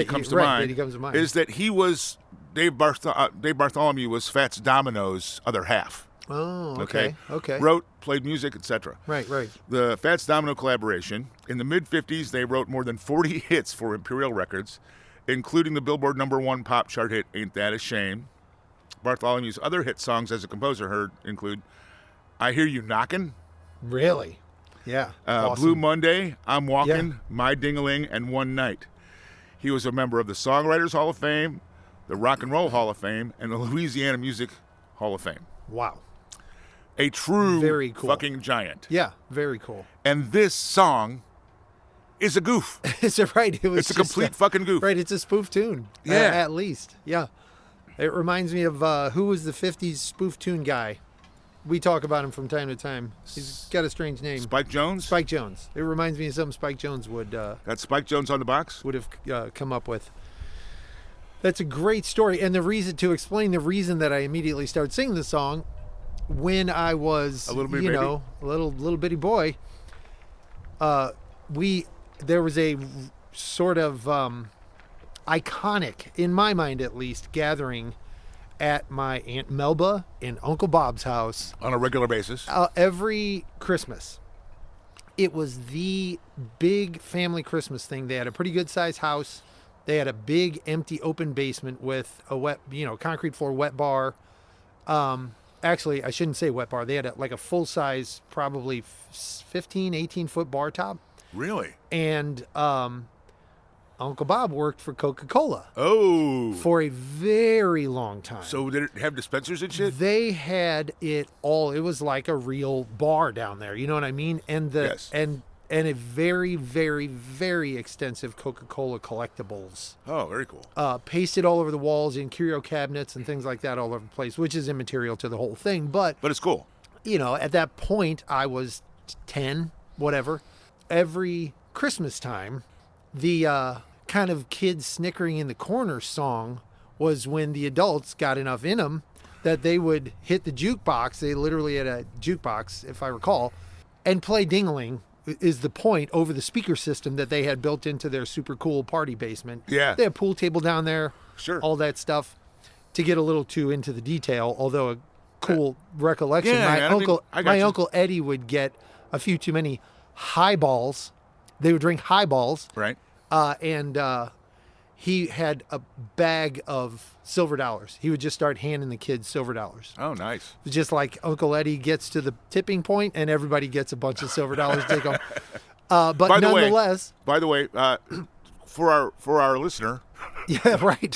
Speaker 1: comes to mind, is that he was Dave Bartholomew was Fats Domino's other half.
Speaker 2: Oh, okay.
Speaker 1: Wrote, played music, etc.
Speaker 2: Right.
Speaker 1: The Fats Domino collaboration. In the mid-'50s, they wrote more than 40 hits for Imperial Records, including the Billboard #1 pop chart hit "Ain't That a Shame." Bartholomew's other hit songs as a composer include "I Hear You Knockin'."
Speaker 2: Really? Yeah. Awesome.
Speaker 1: Blue Monday, "I'm Walking," "My Ding-a-Ling," and "One Night." He was a member of the Songwriters Hall of Fame, the Rock and Roll Hall of Fame, and the Louisiana Music Hall of Fame.
Speaker 2: Wow.
Speaker 1: A true
Speaker 2: very cool.
Speaker 1: fucking giant.
Speaker 2: Yeah, very cool.
Speaker 1: And this song is a goof.
Speaker 2: It's a
Speaker 1: complete fucking goof.
Speaker 2: Right, it's a spoof tune.
Speaker 1: Yeah.
Speaker 2: At least. Yeah. It reminds me of who was the 50s spoof tune guy. We talk about him from time to time. He's got a strange name.
Speaker 1: Spike Jones?
Speaker 2: Spike Jones. It reminds me of something Spike Jones would...
Speaker 1: That's Spike Jones on the box?
Speaker 2: Would have come up with. That's a great story. And to explain the reason that I immediately started singing the song, when I was,
Speaker 1: a little
Speaker 2: bitty boy, there was a sort of iconic, in my mind at least, gathering at my Aunt Melba and Uncle Bob's house.
Speaker 1: On a regular basis?
Speaker 2: Every Christmas. It was the big family Christmas thing. They had a pretty good sized house. They had a big empty open basement with a wet, concrete floor wet bar. Actually, I shouldn't say wet bar. They had a full size, probably 15, 18 foot bar top.
Speaker 1: Really?
Speaker 2: And Uncle Bob worked for Coca-Cola.
Speaker 1: Oh.
Speaker 2: For a very long time.
Speaker 1: So did it have dispensers and shit?
Speaker 2: They had it all. It was like a real bar down there. You know what I mean? And
Speaker 1: yes.
Speaker 2: And a very, very, very extensive Coca-Cola collectibles.
Speaker 1: Oh, very cool.
Speaker 2: Pasted all over the walls in curio cabinets and things like that all over the place, which is immaterial to the whole thing. But
Speaker 1: it's cool.
Speaker 2: At that point, I was 10, whatever. Every Christmas time, the kind of kids snickering in the corner song was when the adults got enough in them that they would hit the jukebox. They literally had a jukebox, if I recall, and play Ding-a-Ling is the point over the speaker system that they had built into their super cool party basement.
Speaker 1: Yeah.
Speaker 2: They had a pool table down there.
Speaker 1: Sure.
Speaker 2: All that stuff. To get a little too into the detail, although a cool recollection.
Speaker 1: Yeah,
Speaker 2: my Uncle Eddie would get a few too many highballs. They would drink highballs.
Speaker 1: Right.
Speaker 2: And he had a bag of silver dollars. He would just start handing the kids silver dollars.
Speaker 1: Oh, nice.
Speaker 2: Just like Uncle Eddie gets to the tipping point and everybody gets a bunch of silver dollars to take home. But nonetheless.
Speaker 1: By the way, for our listener.
Speaker 2: Yeah, right.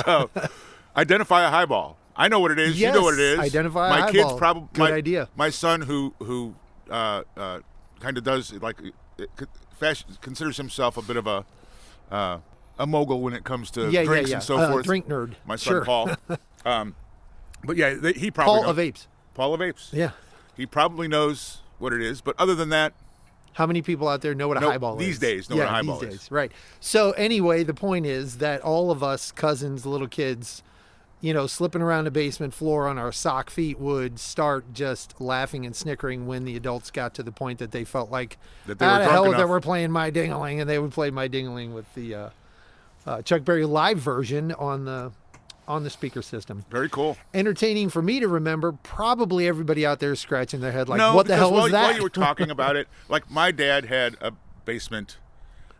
Speaker 1: Identify a highball. I know what it is.
Speaker 2: Yes,
Speaker 1: you know what it is.
Speaker 2: Identify
Speaker 1: my
Speaker 2: a highball.
Speaker 1: Kids probably.
Speaker 2: Good idea.
Speaker 1: My son, who kind of does considers himself a bit of a mogul when it comes to drinks and so forth.
Speaker 2: Drink nerd.
Speaker 1: My son
Speaker 2: sure.
Speaker 1: Paul. But yeah, he probably
Speaker 2: Paul of Apes.
Speaker 1: Paul of Apes.
Speaker 2: Yeah.
Speaker 1: He probably knows what it is, but other than that,
Speaker 2: how many people out there know what a highball
Speaker 1: is? These days know what a highball is.
Speaker 2: Right. So anyway, the point is that all of us cousins, little kids, slipping around the basement floor on our sock feet would start just laughing and snickering when the adults got to the point that they felt like,
Speaker 1: that they were drunk enough.
Speaker 2: That we're playing My Ding-a-Ling, and they would play My Ding-a-Ling with the Chuck Berry live version on the on the speaker system.
Speaker 1: Very cool.
Speaker 2: Entertaining for me to remember. Probably everybody out there is scratching their head like,
Speaker 1: no,
Speaker 2: what the hell was that?
Speaker 1: While you were talking about it, like my dad had a basement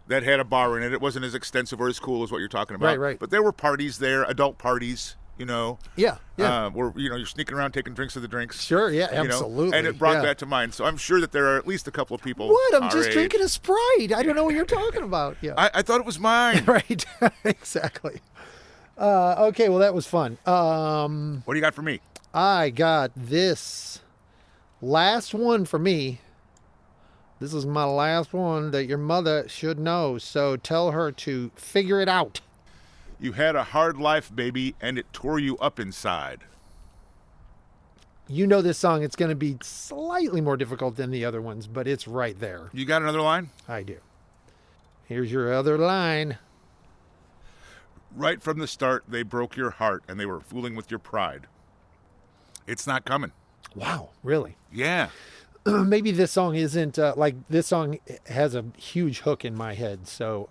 Speaker 1: that had a bar in it. It wasn't as extensive or as cool as what you're talking about.
Speaker 2: Right.
Speaker 1: But there were parties there, adult parties, you know.
Speaker 2: Yeah.
Speaker 1: Where, you know, you're sneaking around taking drinks of the drinks.
Speaker 2: Sure, yeah,
Speaker 1: you know,
Speaker 2: absolutely.
Speaker 1: and it brought that to mind. So I'm sure that there are at least a couple of people.
Speaker 2: What? I'm just
Speaker 1: age.
Speaker 2: drinking a Sprite. I don't know what you're talking about. Yeah.
Speaker 1: I thought it was mine.
Speaker 2: Right. Exactly. Okay, well, that was fun.
Speaker 1: What do you got for me?
Speaker 2: I got this last one for me. This is my last one that your mother should know, so tell her to figure it out.
Speaker 1: You had a hard life, baby, and it tore you up inside.
Speaker 2: You know this song. It's going to be slightly more difficult than the other ones, but it's right there.
Speaker 1: You got another line?
Speaker 2: I do. Here's your other line.
Speaker 1: Right from the start, they broke your heart, and they were fooling with your pride. It's not coming.
Speaker 2: Wow, really?
Speaker 1: Yeah.
Speaker 2: Maybe this song isn't, this song has a huge hook in my head. So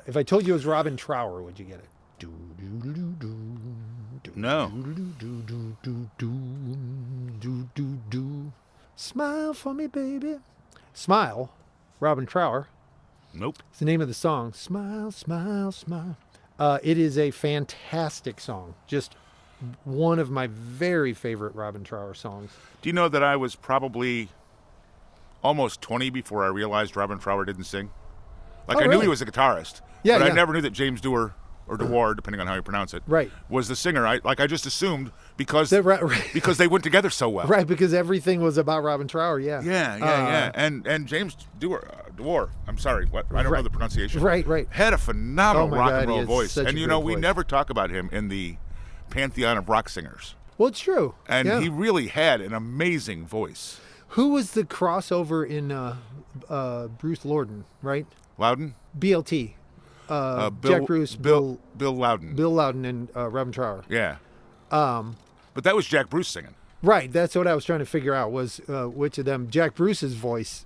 Speaker 2: if I told you it was Robin Trower, would you get it?
Speaker 1: No.
Speaker 2: Smile for me, baby. Smile, Robin Trower.
Speaker 1: Nope.
Speaker 2: It's the name of the song. Smile, smile, smile. It is a fantastic song. Just one of my very favorite Robin Trower songs.
Speaker 1: Do you know that I was probably almost 20 before I realized Robin Trower didn't sing? Like, I knew he was a guitarist.
Speaker 2: Yeah,
Speaker 1: but
Speaker 2: yeah.
Speaker 1: I never knew that James Dewar, or Dewar, depending on how you pronounce it,
Speaker 2: right,
Speaker 1: was the singer. I just assumed because
Speaker 2: right.
Speaker 1: because they went together so well.
Speaker 2: Right, because everything was about Robin Trower, yeah.
Speaker 1: Yeah. And James Dewar, I'm sorry, I don't know the pronunciation.
Speaker 2: Right.
Speaker 1: Had a phenomenal rock and roll voice. And you know, we
Speaker 2: voice.
Speaker 1: never talk about him in the pantheon of rock singers.
Speaker 2: Well, it's true.
Speaker 1: And he really had an amazing voice.
Speaker 2: Who was the crossover in Bruce Lorden, right?
Speaker 1: Loudon?
Speaker 2: BLT. Jack Bruce,
Speaker 1: Bill Loudon.
Speaker 2: Bill Loudon and Robin Trower.
Speaker 1: Yeah. But that was Jack Bruce singing.
Speaker 2: Right. That's what I was trying to figure out was which of them. Jack Bruce's voice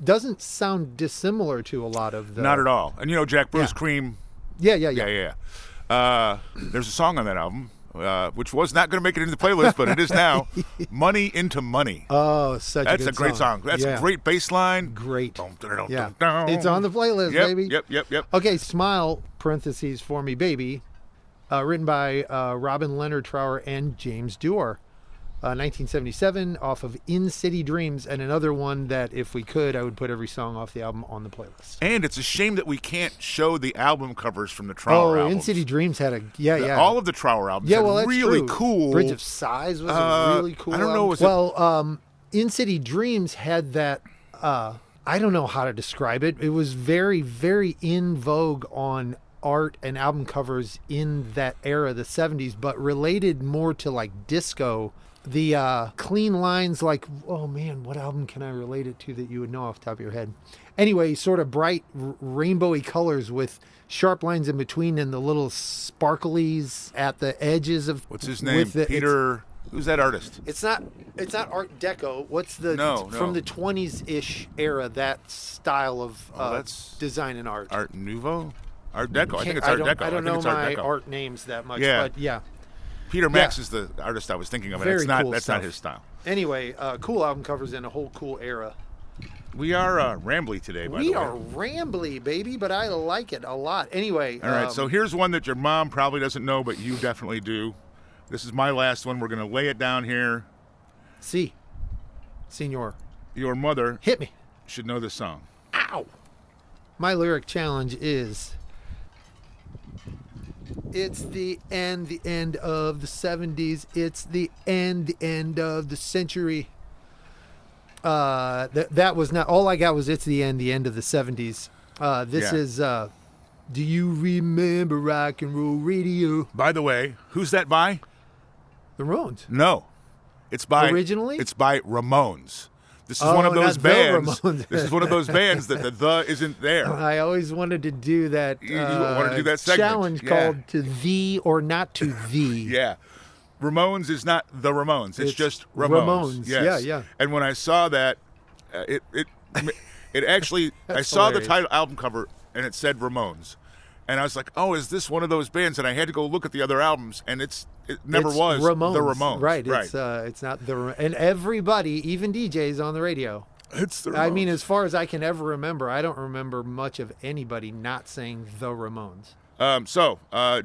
Speaker 2: doesn't sound dissimilar to a lot of the...
Speaker 1: Not at all. And you know, Jack Bruce, Cream.
Speaker 2: Yeah.
Speaker 1: There's a song on that album, which was not going to make it into the playlist, but it is now. Money into Money.
Speaker 2: Oh, such a good song.
Speaker 1: That's a great song. That's a great bass line.
Speaker 2: Great.
Speaker 1: Yeah.
Speaker 2: It's on the playlist, baby.
Speaker 1: Yep.
Speaker 2: Okay, Smile, parentheses, for me, baby. Written by Robin Leonard Trower and James Dewar. 1977, off of In City Dreams, and another one that, if we could, I would put every song off the album on the playlist.
Speaker 1: And it's a shame that we can't show the album covers from the Trower albums.
Speaker 2: In City Dreams had a,
Speaker 1: all of the Trower albums had
Speaker 2: that's
Speaker 1: really
Speaker 2: true.
Speaker 1: cool.
Speaker 2: Bridge of Sighs was a really cool
Speaker 1: I don't know,
Speaker 2: album. In City Dreams had that, I don't know how to describe it. It was very, very in vogue on art and album covers in that era, the 70s, but related more to like disco. The clean lines, like, oh man, what album can I relate it to that you would know off the top of your head? Anyway, sort of bright rainbowy colors with sharp lines in between and the little sparklies at the edges of...
Speaker 1: What's his name? Peter... Who's that artist?
Speaker 2: It's not Art Deco. What's the... From the 20s-ish era, that style of design and art.
Speaker 1: Art Nouveau? Art Deco. I think it's Art Deco.
Speaker 2: I don't know my art names that much, but yeah.
Speaker 1: Peter Max is the artist I was thinking of, and that's not his style.
Speaker 2: Anyway, cool album covers in a whole cool era.
Speaker 1: We are rambly today, by the way.
Speaker 2: We are rambly, baby, but I like it a lot. Anyway.
Speaker 1: All right, so here's one that your mom probably doesn't know, but you definitely do. This is my last one. We're going to lay it down here.
Speaker 2: Senor.
Speaker 1: Your mother
Speaker 2: hit me.
Speaker 1: Should know this song.
Speaker 2: Ow. My lyric challenge is... It's the end of the 70s. It's the end of the century. That was not all I got. Was it's the end of the 70s. This is. Do you remember rock and roll radio?
Speaker 1: By the way, who's that by?
Speaker 2: The Ramones.
Speaker 1: No, it's by
Speaker 2: originally.
Speaker 1: It's by Ramones. This is one of those bands. This is one of those bands that the isn't there.
Speaker 2: I always wanted to do that.
Speaker 1: You want to do that segment.
Speaker 2: Challenge called "To Thee or Not to Thee."
Speaker 1: Yeah, Ramones is not the Ramones. It's just Ramones. Yes.
Speaker 2: Yeah.
Speaker 1: And when I saw that, it actually I saw the title album cover and it said Ramones, And I was like, oh, is this one of those bands? And I had to go look at the other albums, and it never was
Speaker 2: Ramones.
Speaker 1: the Ramones.
Speaker 2: Right. It's not the and everybody, even DJs on the radio.
Speaker 1: It's the Ramones.
Speaker 2: I mean, as far as I can ever remember, I don't remember much of anybody not saying the Ramones.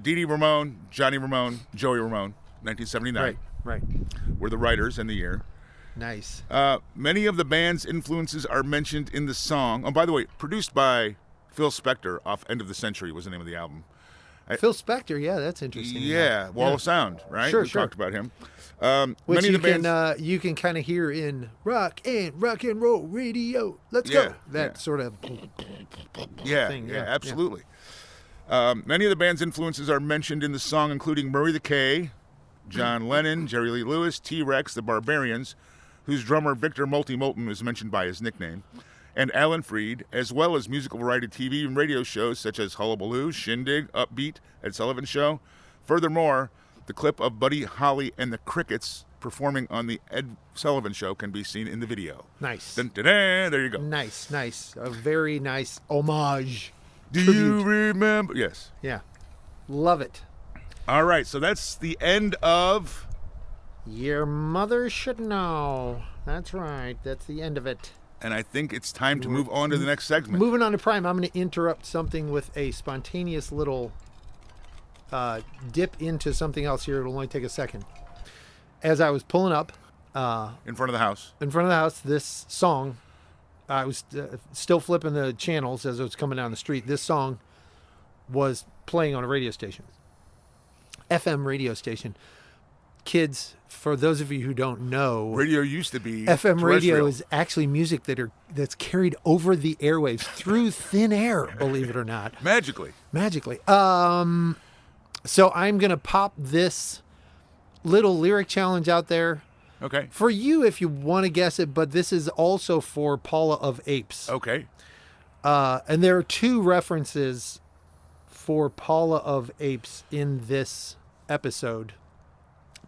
Speaker 1: Dee Dee Ramone, Johnny Ramone, Joey Ramone, 1979.
Speaker 2: Right.
Speaker 1: Were the writers in the year.
Speaker 2: Nice.
Speaker 1: Many of the band's influences are mentioned in the song. Oh, by the way, produced by Phil Spector off End of the Century was the name of the album.
Speaker 2: Phil Spector, yeah, that's interesting.
Speaker 1: Yeah, Wall of Sound, right?
Speaker 2: Sure,
Speaker 1: we talked about him.
Speaker 2: Which
Speaker 1: many
Speaker 2: you
Speaker 1: of the bands,
Speaker 2: you can kind of hear in rock and roll radio. Let's go. That sort of thing.
Speaker 1: Yeah, absolutely. Many of the band's influences are mentioned in the song, including Murray the K, John Lennon, Jerry Lee Lewis, T-Rex, the Barbarians, whose drummer Victor Moulton is mentioned by his nickname, and Alan Freed, as well as musical variety TV and radio shows such as Hullabaloo, Shindig, Upbeat, Ed Sullivan Show. Furthermore, the clip of Buddy Holly and the Crickets performing on the Ed Sullivan Show can be seen in the video.
Speaker 2: Nice.
Speaker 1: Dun, dun, dun, there you go.
Speaker 2: Nice. A very nice homage.
Speaker 1: Do
Speaker 2: tribute.
Speaker 1: you remember? Yes.
Speaker 2: Yeah. Love it.
Speaker 1: All right, so that's the end of...
Speaker 2: Your mother should know. That's right. That's the end of it.
Speaker 1: And I think it's time to move on to the next segment.
Speaker 2: Moving on to Prime, I'm going to interrupt something with a spontaneous little dip into something else here. It'll only take a second. As I was pulling up...
Speaker 1: in front of the house.
Speaker 2: In front of the house, this song... I was still flipping the channels as it was coming down the street. This song was playing on a radio station. FM radio station. Kids, for those of you who don't know,
Speaker 1: radio used to be
Speaker 2: FM radio is actually music that's carried over the airwaves through thin air, believe it or not.
Speaker 1: Magically.
Speaker 2: So I'm going to pop this little lyric challenge out there.
Speaker 1: Okay.
Speaker 2: For you, if you want to guess it, but this is also for Paula of Apes.
Speaker 1: Okay.
Speaker 2: And there are two references for Paula of Apes in this episode.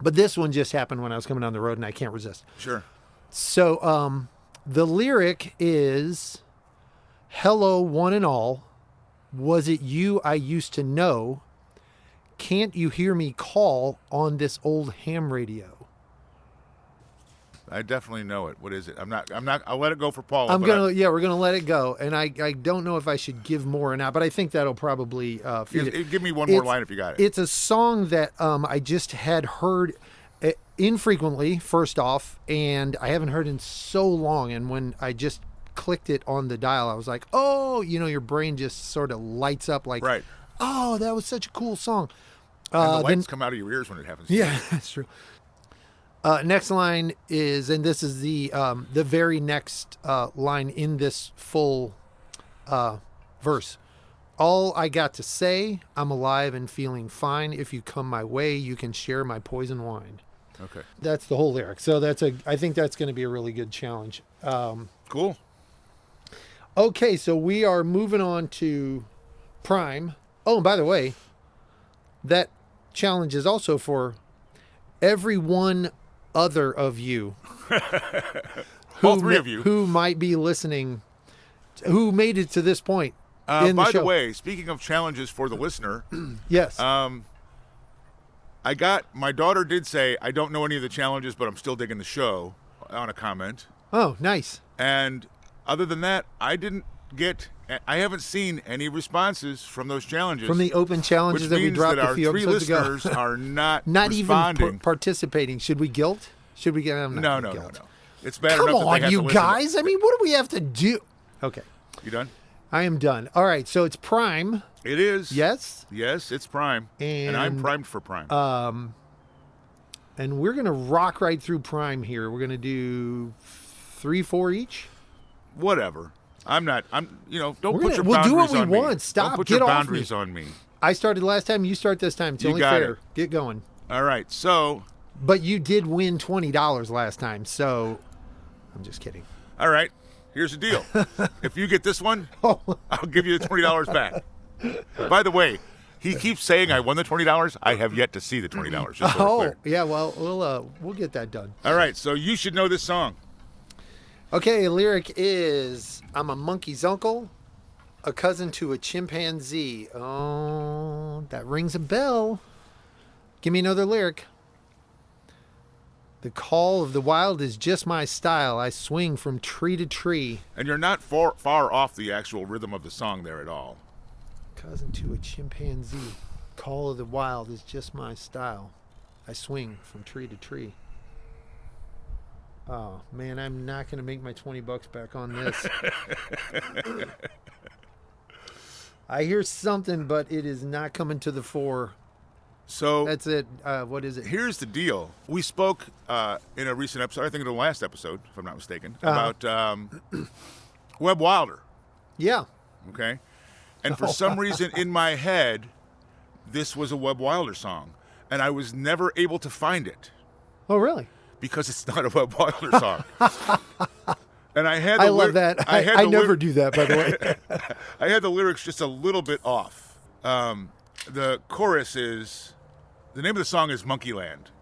Speaker 2: But this one just happened when I was coming down the road and I can't resist.
Speaker 1: Sure.
Speaker 2: So the lyric is, hello, one and all. Was it you I used to know? Can't you hear me call on this old ham radio?
Speaker 1: I definitely know it. What is it? I'm not. I'll let it go for Paula.
Speaker 2: We're gonna let it go, and I don't know if I should give more or not, but I think that'll probably feed it.
Speaker 1: Give me one more line if you got it.
Speaker 2: It's a song that I just had heard infrequently. First off, and I haven't heard in so long, and when I just clicked it on the dial, I was like, oh, your brain just sort of lights up, like,
Speaker 1: right.
Speaker 2: Oh, that was such a cool song.
Speaker 1: And the lights come out of your ears when it happens.
Speaker 2: Yeah, that's true. Next line is, and this is the very next line in this full verse. All I got to say, I'm alive and feeling fine. If you come my way, you can share my poison wine.
Speaker 1: Okay.
Speaker 2: That's the whole lyric. So I think that's going to be a really good challenge.
Speaker 1: Cool.
Speaker 2: Okay, so we are moving on to Prime. Oh, and by the way, that challenge is also for every one other of you.
Speaker 1: All three of you.
Speaker 2: Who might be listening, who made it to this point in the show.
Speaker 1: By the way, speaking of challenges for the listener.
Speaker 2: Yes.
Speaker 1: My daughter did say, I don't know any of the challenges, but I'm still digging the show, on a comment.
Speaker 2: Oh, nice.
Speaker 1: And other than that, I haven't seen any responses from those challenges.
Speaker 2: From the open challenges that we dropped a few episodes ago.
Speaker 1: Which means that our three listeners are not
Speaker 2: responding.
Speaker 1: even
Speaker 2: participating. Should we guilt? Should we get them?
Speaker 1: No. It's bad
Speaker 2: Come
Speaker 1: enough that
Speaker 2: on,
Speaker 1: they have
Speaker 2: you
Speaker 1: to
Speaker 2: guys.
Speaker 1: listen.
Speaker 2: I mean, what do we have to do? Okay.
Speaker 1: You done?
Speaker 2: I am done. All right, so it's Prime.
Speaker 1: It is.
Speaker 2: Yes?
Speaker 1: Yes, it's Prime. And I'm primed for Prime.
Speaker 2: And we're going to rock right through Prime here. We're going to do 3-4 each.
Speaker 1: Whatever. Don't put your boundaries on me.
Speaker 2: We'll do what we want. Stop.
Speaker 1: Don't put
Speaker 2: Get
Speaker 1: your
Speaker 2: off
Speaker 1: boundaries
Speaker 2: me.
Speaker 1: on me.
Speaker 2: I started last time. You start this time. It's only fair. Get going.
Speaker 1: All right, so...
Speaker 2: But you did win $20 last time, so... I'm just kidding.
Speaker 1: All right, here's the deal. If you get this one, I'll give you the $20 back. By the way, he keeps saying I won the $20. I have yet to see the $20. Just so we're clear.
Speaker 2: Yeah, well, we'll get that done.
Speaker 1: All right, so you should know this song.
Speaker 2: Okay, lyric is, I'm a monkey's uncle. A cousin to a chimpanzee. Oh, that rings a bell. Give me another lyric. The call of the wild is just my style. I swing from tree to tree.
Speaker 1: And you're not far off the actual rhythm of the song there at all.
Speaker 2: Cousin to a chimpanzee. Call of the wild is just my style. I swing from tree to tree. Oh, man, I'm not going to make my $20 back on this. I hear something, but it is not coming to the fore.
Speaker 1: So
Speaker 2: that's it. What is it?
Speaker 1: Here's the deal. We spoke in a recent episode, I think in the last episode, if I'm not mistaken, about Webb Wilder.
Speaker 2: Yeah.
Speaker 1: Okay. And for some reason in my head, this was a Webb Wilder song. And I was never able to find it.
Speaker 2: Oh, really?
Speaker 1: Because it's not a Webb Wilder song. And I had
Speaker 2: I love that. I never do that, by the way.
Speaker 1: I had the lyrics just a little bit off. The chorus is, the name of the song is Monkeyland.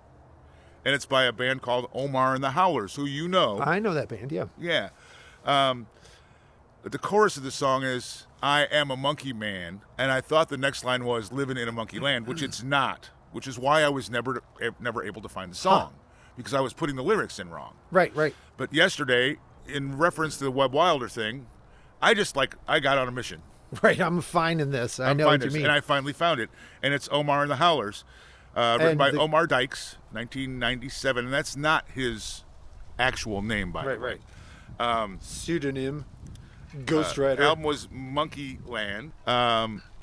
Speaker 1: And it's by a band called Omar and the Howlers, who you know.
Speaker 2: I know that band, yeah.
Speaker 1: Yeah. But the chorus of the song is, I am a monkey man. And I thought the next line was living in a monkey land, which it's not. Which is why I was never able to find the song. Because I was putting the lyrics in wrong.
Speaker 2: Right, right.
Speaker 1: But yesterday, in reference to the Webb Wilder thing, I got on a mission.
Speaker 2: Right, I'm finding this. I know what you mean.
Speaker 1: And I finally found it. And it's Omar and the Howlers, written by Omar Dykes, 1997. And that's not his actual name, by the way.
Speaker 2: Right. Pseudonym, Ghostwriter.
Speaker 1: Album was Monkeyland.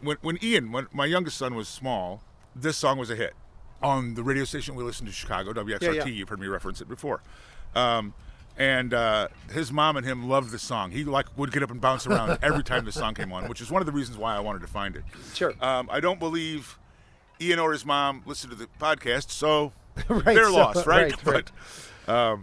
Speaker 1: When my youngest son was small, this song was a hit. On the radio station we listened to, Chicago, WXRT, yeah. You've heard me reference it before. And his mom and him loved the song. He would get up and bounce around every time the song came on, which is one of the reasons why I wanted to find it.
Speaker 2: Sure.
Speaker 1: I don't believe Ian or his mom listened to the podcast, so
Speaker 2: right,
Speaker 1: they're lost, right?
Speaker 2: Right.
Speaker 1: But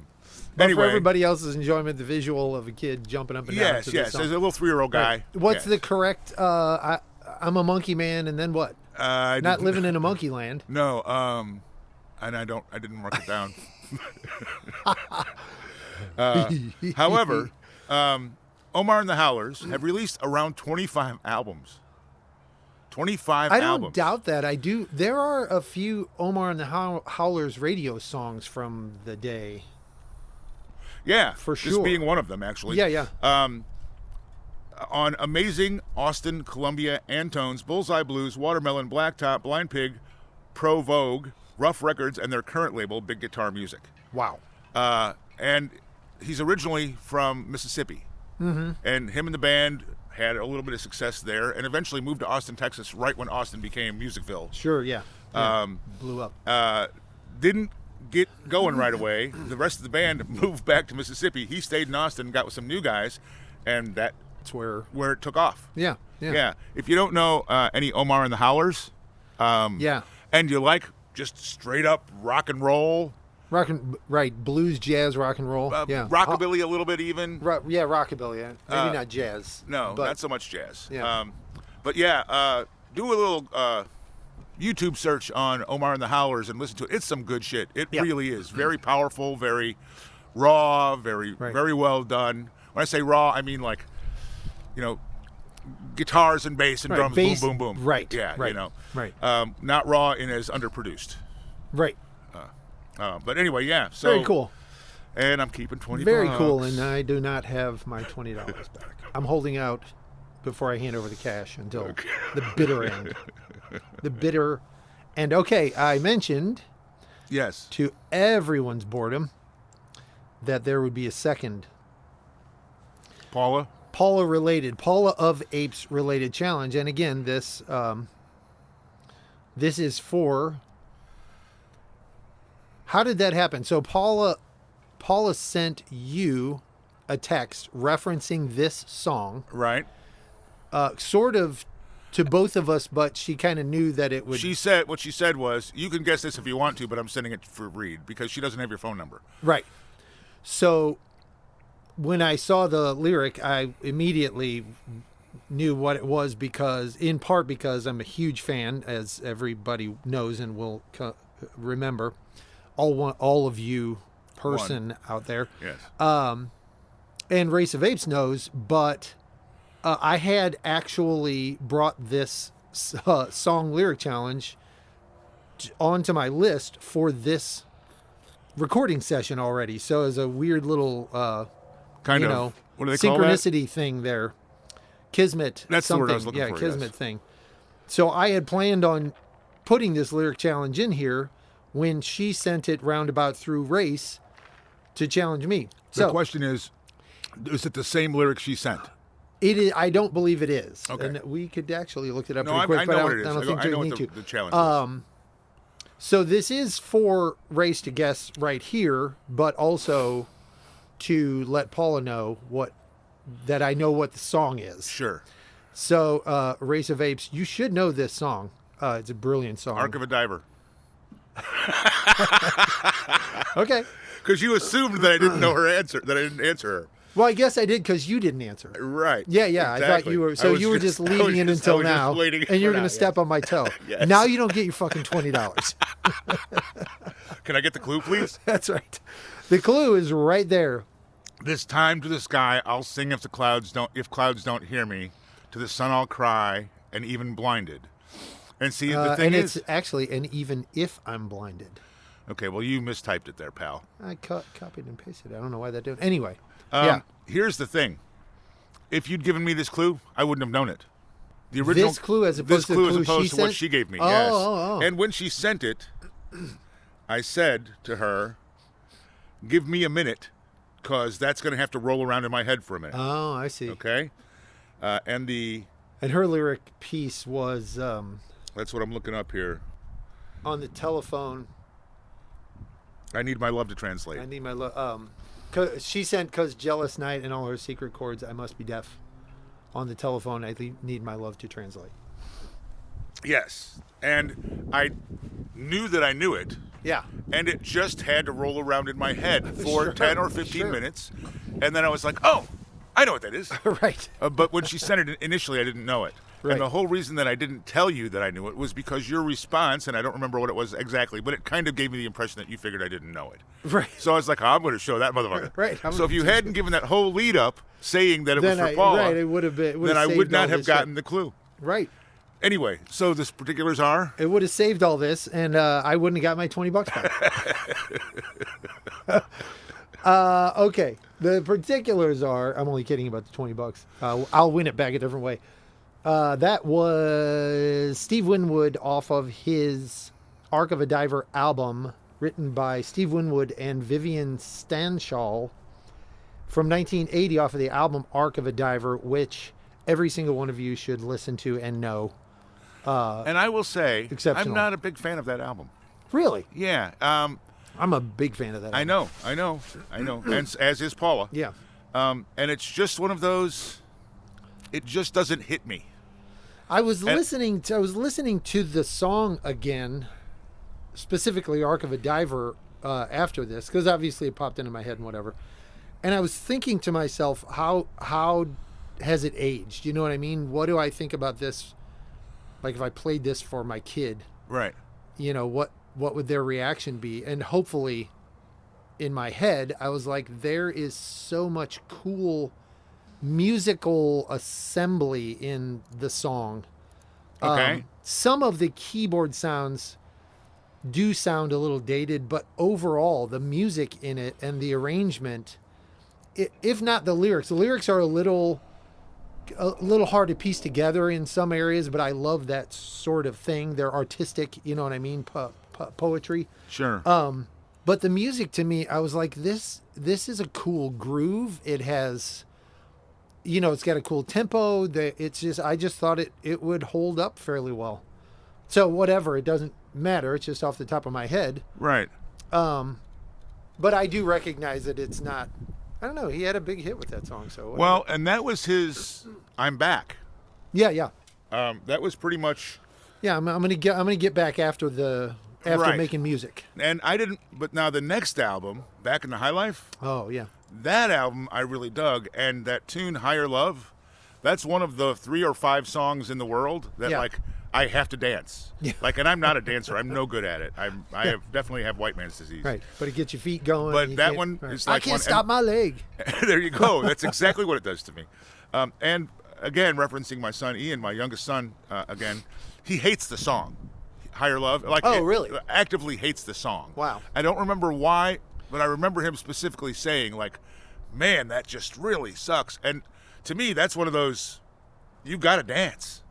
Speaker 2: anyway, for everybody else's enjoyment, the visual of a kid jumping up and down to the song.
Speaker 1: There's a little 3-year-old guy.
Speaker 2: Right. What's the correct, I'm a monkey man, and then what? Not living in a monkey land.
Speaker 1: No, and I didn't mark it down. However, Omar and the Howlers have released around 25 albums. 25 albums.
Speaker 2: I don't doubt that. I do. There are a few Omar and the Howlers radio songs from the day.
Speaker 1: Yeah,
Speaker 2: for sure.
Speaker 1: This being one of them, actually.
Speaker 2: Yeah.
Speaker 1: On Amazing, Austin, Columbia, Antones, Bullseye Blues, Watermelon, Blacktop, Blind Pig, Pro Vogue, Rough Records, and their current label, Big Guitar Music.
Speaker 2: Wow.
Speaker 1: And he's originally from Mississippi. Mm-hmm. And him and the band had a little bit of success there and eventually moved to Austin, Texas, right when Austin became Musicville.
Speaker 2: Sure, yeah. Blew up.
Speaker 1: Didn't get going right away. The rest of the band moved back to Mississippi. He stayed in Austin, got with some new guys, and that's where it took off.
Speaker 2: Yeah.
Speaker 1: If you don't know any Omar and the Howlers, and you like just straight up rock and roll,
Speaker 2: blues, jazz, rock and roll,
Speaker 1: rockabilly a little bit even.
Speaker 2: Rockabilly, maybe not jazz.
Speaker 1: No, not so much jazz.
Speaker 2: Yeah.
Speaker 1: Do a little YouTube search on Omar and the Howlers and listen to it. It's some good shit. It really is very powerful, very raw, very well done. When I say raw, I mean like, guitars and bass and drums,
Speaker 2: bass,
Speaker 1: boom, boom, boom.
Speaker 2: Right.
Speaker 1: Yeah.
Speaker 2: Right.
Speaker 1: Not raw and as underproduced.
Speaker 2: Right.
Speaker 1: But anyway, yeah. So
Speaker 2: very cool.
Speaker 1: And I'm keeping $20.
Speaker 2: Very cool, and I do not have my $20 back. I'm holding out before I hand over the cash until the bitter end. The bitter end. Okay, I mentioned,
Speaker 1: yes,
Speaker 2: to everyone's boredom, that there would be a second Paula of Apes related challenge, and again, this is for. How did that happen? So Paula sent you a text referencing this song.
Speaker 1: Right.
Speaker 2: Sort of to both of us, but she kind of knew that it would.
Speaker 1: What she said was, you can guess this if you want to, but I'm sending it for read because she doesn't have your phone number.
Speaker 2: Right. So when I saw the lyric, I immediately knew what it was in part because I'm a huge fan, as everybody knows and will remember. All of you out there.
Speaker 1: Yes.
Speaker 2: And Race of Apes knows, but I had actually brought this song lyric challenge onto my list for this recording session already. So as a weird little,
Speaker 1: kind of, what do they call
Speaker 2: synchronicity thing there. Kismet.
Speaker 1: That's
Speaker 2: something.
Speaker 1: the word I was looking for.
Speaker 2: Kismet
Speaker 1: yes.
Speaker 2: thing. So I had planned on putting this lyric challenge in here when she sent it roundabout through Race to challenge me.
Speaker 1: The question is it the same lyric she sent?
Speaker 2: It is. I don't believe it is.
Speaker 1: Okay.
Speaker 2: And we could actually look it up
Speaker 1: No,
Speaker 2: pretty quick,
Speaker 1: I
Speaker 2: but
Speaker 1: know what it is.
Speaker 2: I don't think
Speaker 1: I know
Speaker 2: we
Speaker 1: what
Speaker 2: need to.
Speaker 1: the challenge is.
Speaker 2: So this is for Race to guess right here, but also to let Paula know that I know what the song is.
Speaker 1: Sure.
Speaker 2: So Race of Apes, you should know this song. It's a brilliant song.
Speaker 1: Ark of a Diver.
Speaker 2: Okay.
Speaker 1: Because you assumed that I didn't know her answer, that I didn't answer her.
Speaker 2: Well, I guess I did because you didn't answer.
Speaker 1: Right.
Speaker 2: Yeah.
Speaker 1: Exactly.
Speaker 2: I thought you were. So you were just leaving it until now, and you're going to step on my toe.
Speaker 1: Yes.
Speaker 2: Now you don't get your fucking $20.
Speaker 1: Can I get the clue, please?
Speaker 2: That's right. The clue is right there.
Speaker 1: This time to the sky, I'll sing if clouds don't hear me. To the sun, I'll cry, and even blinded. And see, the thing
Speaker 2: and
Speaker 1: is,
Speaker 2: it's actually, and even if I'm blinded.
Speaker 1: Okay, well, you mistyped it there, pal.
Speaker 2: I copied and pasted it. I don't know why that did. Anyway, yeah.
Speaker 1: Here's the thing. If you'd given me this clue, I wouldn't have known it. The original
Speaker 2: This clue as opposed to the clue she
Speaker 1: what
Speaker 2: sent?
Speaker 1: she gave me.
Speaker 2: Oh,
Speaker 1: yes.
Speaker 2: oh.
Speaker 1: And when she sent it, I said to her, "Give me a minute, because that's going to have to roll around in my head for a minute."
Speaker 2: Oh, I see.
Speaker 1: Okay. And
Speaker 2: her lyric piece was
Speaker 1: that's what I'm looking up here.
Speaker 2: on the telephone.
Speaker 1: I need my love to translate.
Speaker 2: I need my love. She sent, "'Cause jealous night and all her secret chords, I must be deaf." On the telephone, I need my love to translate.
Speaker 1: Yes. And I knew that I knew it.
Speaker 2: Yeah.
Speaker 1: And it just had to roll around in my head for
Speaker 2: Sure,
Speaker 1: 10 or 15
Speaker 2: sure.
Speaker 1: minutes. And then I was like, oh, I know what that is.
Speaker 2: Right.
Speaker 1: But when she sent it initially, I didn't know it.
Speaker 2: Right.
Speaker 1: And the whole reason that I didn't tell you that I knew it was because your response, and I don't remember what it was exactly, but it kind of gave me the impression that you figured I didn't know it.
Speaker 2: Right.
Speaker 1: So I was like, oh, I'm going to show that motherfucker.
Speaker 2: Right.
Speaker 1: So if you hadn't given that whole lead up saying that it was for Paula,
Speaker 2: right, it would have been.
Speaker 1: then I would not have gotten the clue.
Speaker 2: Right.
Speaker 1: Anyway, so the particulars are?
Speaker 2: It would have saved all this, and I wouldn't have got my $20 back. Okay. The particulars are, I'm only kidding about the $20. I'll win it back a different way. That was Steve Winwood off of his Ark of a Diver album, written by Steve Winwood and Vivian Stanshall from 1980 off of the album Ark of a Diver, which every single one of you should listen to and know.
Speaker 1: And I will say,
Speaker 2: exceptional.
Speaker 1: I'm not a big fan of that album.
Speaker 2: Really?
Speaker 1: Yeah.
Speaker 2: I'm a big fan of that
Speaker 1: I
Speaker 2: album.
Speaker 1: know. And as is Paula.
Speaker 2: Yeah.
Speaker 1: And it's just one of those, it just doesn't hit me.
Speaker 2: I was listening to the song again, specifically Ark of a Diver, after this, because obviously it popped into my head and whatever. And I was thinking to myself, how has it aged? You know what I mean? What do I think about this? Like if I played this for my kid,
Speaker 1: Right.
Speaker 2: you know, what would their reaction be? And hopefully in my head, I was like, there is so much cool musical assembly in the song.
Speaker 1: Okay.
Speaker 2: Some of the keyboard sounds do sound a little dated, but overall the music in it and the arrangement, if not the lyrics are a little hard to piece together in some areas, but I love that sort of thing. They're artistic, you know what I mean? Poetry.
Speaker 1: Sure.
Speaker 2: But the music to me, I was like, this is a cool groove. It has, you know, it's got a cool tempo. I just thought it would hold up fairly well. So whatever, it doesn't matter. It's just off the top of my head.
Speaker 1: Right.
Speaker 2: But I do recognize that it's not, I don't know. He had a big hit with that song. So whatever.
Speaker 1: Well, and that was his I'm Back.
Speaker 2: Yeah.
Speaker 1: That was pretty much.
Speaker 2: Yeah, I'm gonna get back after
Speaker 1: Right.
Speaker 2: making music.
Speaker 1: And I didn't, but now the next album, Back in the High Life,
Speaker 2: Oh yeah.
Speaker 1: that album I really dug. And that tune, Higher Love, that's one of the 3 or 5 songs in the world that
Speaker 2: Yeah.
Speaker 1: like I have to dance.
Speaker 2: Yeah.
Speaker 1: Like, and I'm not a dancer. I'm no good at it. I definitely have white man's disease.
Speaker 2: Right, but it gets your feet going.
Speaker 1: But
Speaker 2: you
Speaker 1: that
Speaker 2: can't-
Speaker 1: one
Speaker 2: right.
Speaker 1: is like
Speaker 2: I can't
Speaker 1: one-
Speaker 2: stop my leg.
Speaker 1: There you go. That's exactly what it does to me. And again, referencing my son Ian, my youngest son, again, he hates the song, Higher Love. Like,
Speaker 2: really?
Speaker 1: Actively hates the song.
Speaker 2: Wow.
Speaker 1: I don't remember why, but I remember him specifically saying, like, man, that just really sucks. And to me, that's one of those, you got to dance.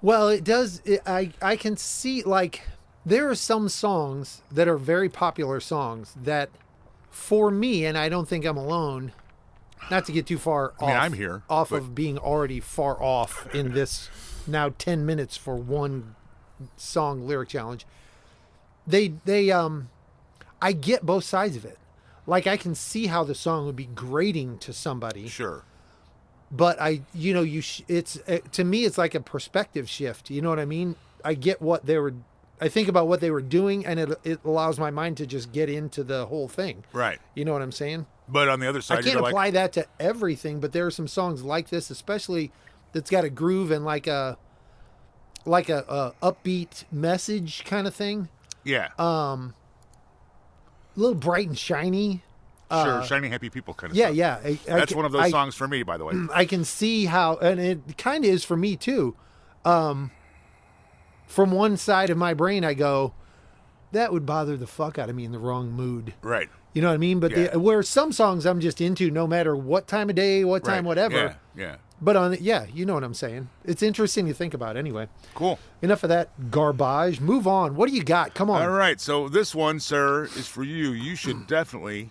Speaker 2: Well, it does. I can see, like, there are some songs that are very popular songs that, for me, and I don't think I'm alone, not to get too far off.
Speaker 1: I mean, I'm here.
Speaker 2: Of being already far off in this now 10 minutes for one song lyric challenge. I get both sides of it. Like, I can see how the song would be grating to somebody.
Speaker 1: Sure.
Speaker 2: But to me, it's like a perspective shift. You know what I mean? I get I think about what they were doing, and it allows my mind to just get into the whole thing.
Speaker 1: Right.
Speaker 2: You know what I'm saying?
Speaker 1: But on the other side,
Speaker 2: I can't apply that to everything, but there are some songs like this, especially that's got a groove and like a upbeat message kind of thing.
Speaker 1: Yeah.
Speaker 2: A little bright and shiny.
Speaker 1: Sure, shiny, happy people kind of
Speaker 2: stuff.
Speaker 1: Yeah. That's one of those songs for me, by the way.
Speaker 2: I can see how, and it kind of is for me too. From one side of my brain, I go, that would bother the fuck out of me in the wrong mood.
Speaker 1: Right.
Speaker 2: You know what I mean? But where some songs I'm just into no matter what time of day, what time, whatever.
Speaker 1: Yeah.
Speaker 2: But you know what I'm saying. It's interesting to think about anyway.
Speaker 1: Cool.
Speaker 2: Enough of that garbage. Move on. What do you got? Come on.
Speaker 1: All right. So this one, sir, is for you. You should definitely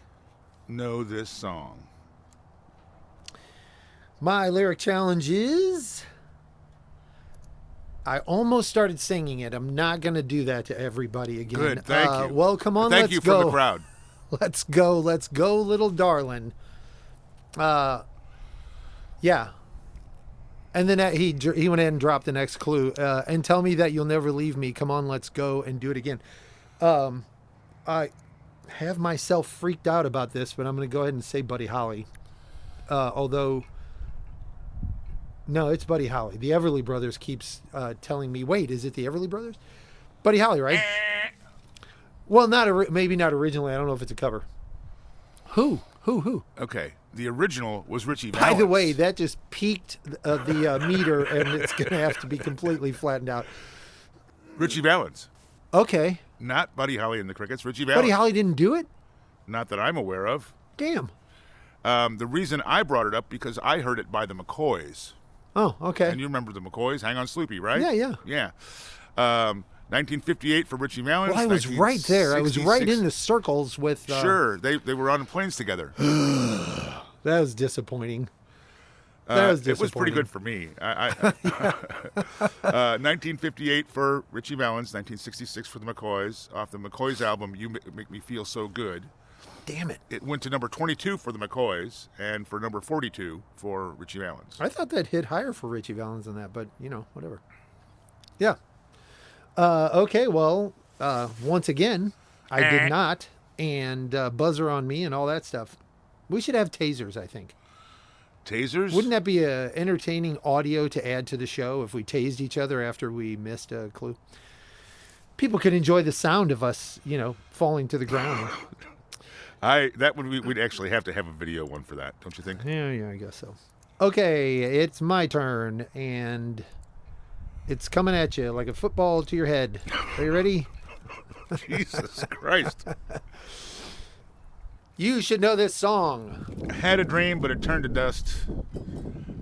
Speaker 1: know this song.
Speaker 2: My lyric challenge is... I almost started singing it. I'm not going to do that to everybody again.
Speaker 1: Good, thank you.
Speaker 2: Well, come on,
Speaker 1: let's go. Thank you from the crowd.
Speaker 2: Let's go, little darling. Yeah. And then he went ahead and dropped the next clue. And tell me that you'll never leave me. Come on, let's go and do it again. I have myself freaked out about this, but I'm going to go ahead and say Buddy Holly. Although... No, it's Buddy Holly. The Everly Brothers keeps telling me, wait, is it the Everly Brothers? Buddy Holly, right? Well, maybe not originally. I don't know if it's a cover. Who?
Speaker 1: Okay. The original was Ritchie Valens.
Speaker 2: By the way, that just peaked the meter, and it's going to have to be completely flattened out.
Speaker 1: Ritchie Valens.
Speaker 2: Okay.
Speaker 1: Not Buddy Holly and the Crickets. Ritchie Valens.
Speaker 2: Buddy Holly didn't do it?
Speaker 1: Not that I'm aware of.
Speaker 2: Damn.
Speaker 1: The reason I brought it up because I heard it by the McCoys.
Speaker 2: Oh, okay.
Speaker 1: And you remember the McCoys, Hang On Sloopy, right?
Speaker 2: Yeah.
Speaker 1: 1958 for Ritchie Valens.
Speaker 2: Well, I was right there. I was right in the circles with...
Speaker 1: Sure. They were on planes together.
Speaker 2: That was disappointing.
Speaker 1: It was pretty good for me. 1958 for Ritchie Valens, 1966 for the McCoys. Off the McCoys album, You Make Me Feel So Good.
Speaker 2: Damn it.
Speaker 1: It went to number 22 for the McCoys and for number 42 for Ritchie Valens.
Speaker 2: I thought that hit higher for Ritchie Valens than that, but, whatever. Yeah. Okay, well, once again, I did not, and buzzer on me and all that stuff. We should have tasers, I think.
Speaker 1: Tasers?
Speaker 2: Wouldn't that be entertaining audio to add to the show if we tased each other after we missed a clue? People could enjoy the sound of us, falling to the ground.
Speaker 1: We'd actually have to have a video one for that, don't you think?
Speaker 2: Yeah, I guess so. Okay, it's my turn, and it's coming at you like a football to your head. Are you ready?
Speaker 1: Jesus Christ.
Speaker 2: You should know this song.
Speaker 1: I had a dream, but it turned to dust.